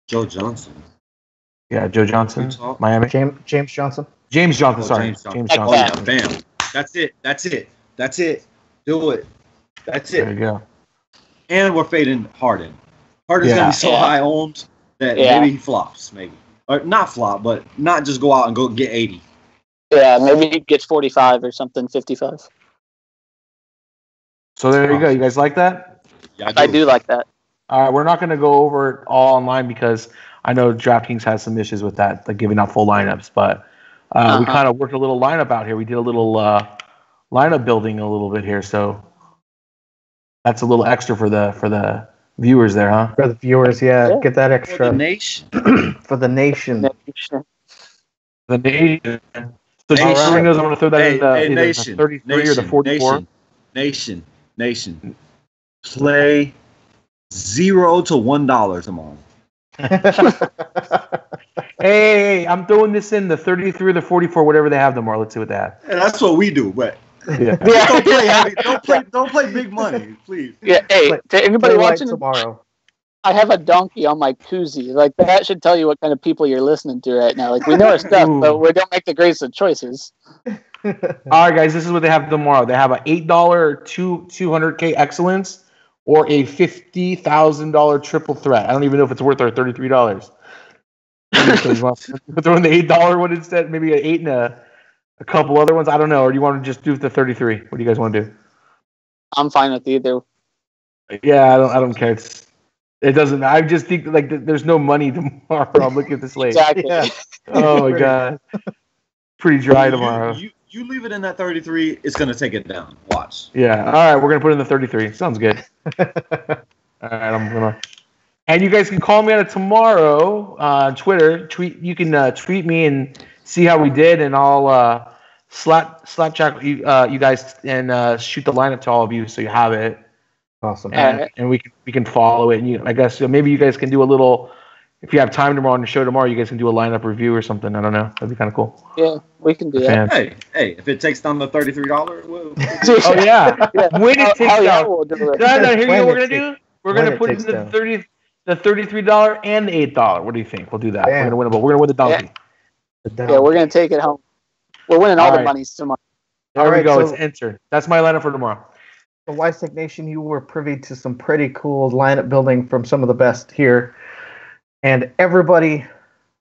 C: Joe Johnson.
D: Yeah, Joe Johnson, Miami.
A: James Johnson.
D: James Johnson. Sorry, James Johnson.
C: Bam. That's it. Do it. That's it.
D: There you go.
C: And we're fading Harden. Harden's gonna be so high owned that maybe he flops, maybe. Or not flop, but not just go out and go get 80.
B: Yeah, maybe he gets 45 or something, 55.
D: So there you go. You guys like that?
C: Yeah,
B: I do like that.
D: All right, we're not going to go over it all online because I know DraftKings has some issues with that, giving out full lineups. But we kind of worked a little lineup out here. We did a little lineup building a little bit here. So That's a little extra for the viewers there, huh?
A: For the viewers, yeah. Get that extra.
C: For the nation.
A: For the nation.
D: The nation. So Nation knows I'm going to throw that in the
C: nation,
D: 33 or the 44.
C: Nation. Play $0 to $1 tomorrow.
D: Hey, I'm throwing this in the 33 or the 44, whatever they have tomorrow. Let's see what they have.
C: Yeah, that's what we do, but don't play heavy. Don't play big money, please.
B: Yeah, hey, to anybody watching
A: tomorrow,
B: I have a donkey on my koozie. Like, that should tell you what kind of people you're listening to right now. Like, we know our stuff, but we don't make the greatest of choices.
D: All right, guys, this is what they have tomorrow. They have a $8 200K excellence or a $50,000 triple threat. I don't even know if it's worth our $33. Throw in the $8 one instead, maybe an 8 and a couple other ones. I don't know. Or do you want to just do the 33? What do you guys want to do?
B: I'm fine with either.
D: Yeah, I don't care. It doesn't. I just think like there's no money tomorrow. I'm looking at the slate.
B: Exactly.
A: Yeah.
D: Oh my god. Pretty dry tomorrow.
C: You leave it in that 33. It's gonna take it down. Watch.
D: Yeah. All right. We're gonna put it in the 33. Sounds good. All right. I'm gonna. And you guys can call me on it tomorrow on Twitter. You can tweet me and see how we did, and I'll slap chat you guys and shoot the lineup to all of you so you have it.
A: Awesome.
D: And we can follow it. And I guess maybe you guys can do a little. If you have time tomorrow on the show tomorrow, you guys can do a lineup review or something. I don't know. That'd be kind of cool.
B: Yeah, we can do that.
C: Hey, if it takes down the $33, we'll...
D: Oh yeah. When it takes down.
B: We'll do it.
D: No, here you go. We're gonna do. We're gonna put it in the $33 and the $8. What do you think? We'll do that.
A: Yeah.
D: We're gonna win the donkey.
B: Yeah, we're gonna take it home. We're winning all the monies tomorrow.
D: There we go. It's entered. That's my lineup for tomorrow.
A: The WiseTech Nation, you were privy to some pretty cool lineup building from some of the best here. And everybody,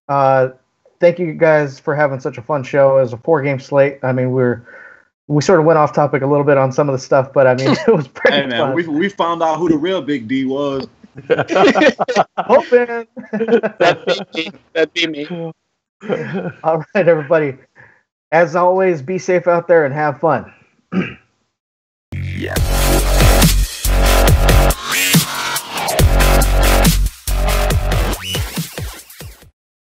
A: thank you guys for having such a fun show. It was a 4-game slate. I mean, we sort of went off topic a little bit on some of the stuff, but I mean, it was pretty fun.
C: We found out who the real Big D was.
A: Hoping.
B: That'd be me.
A: All right, everybody. As always, be safe out there and have fun.
C: Yeah.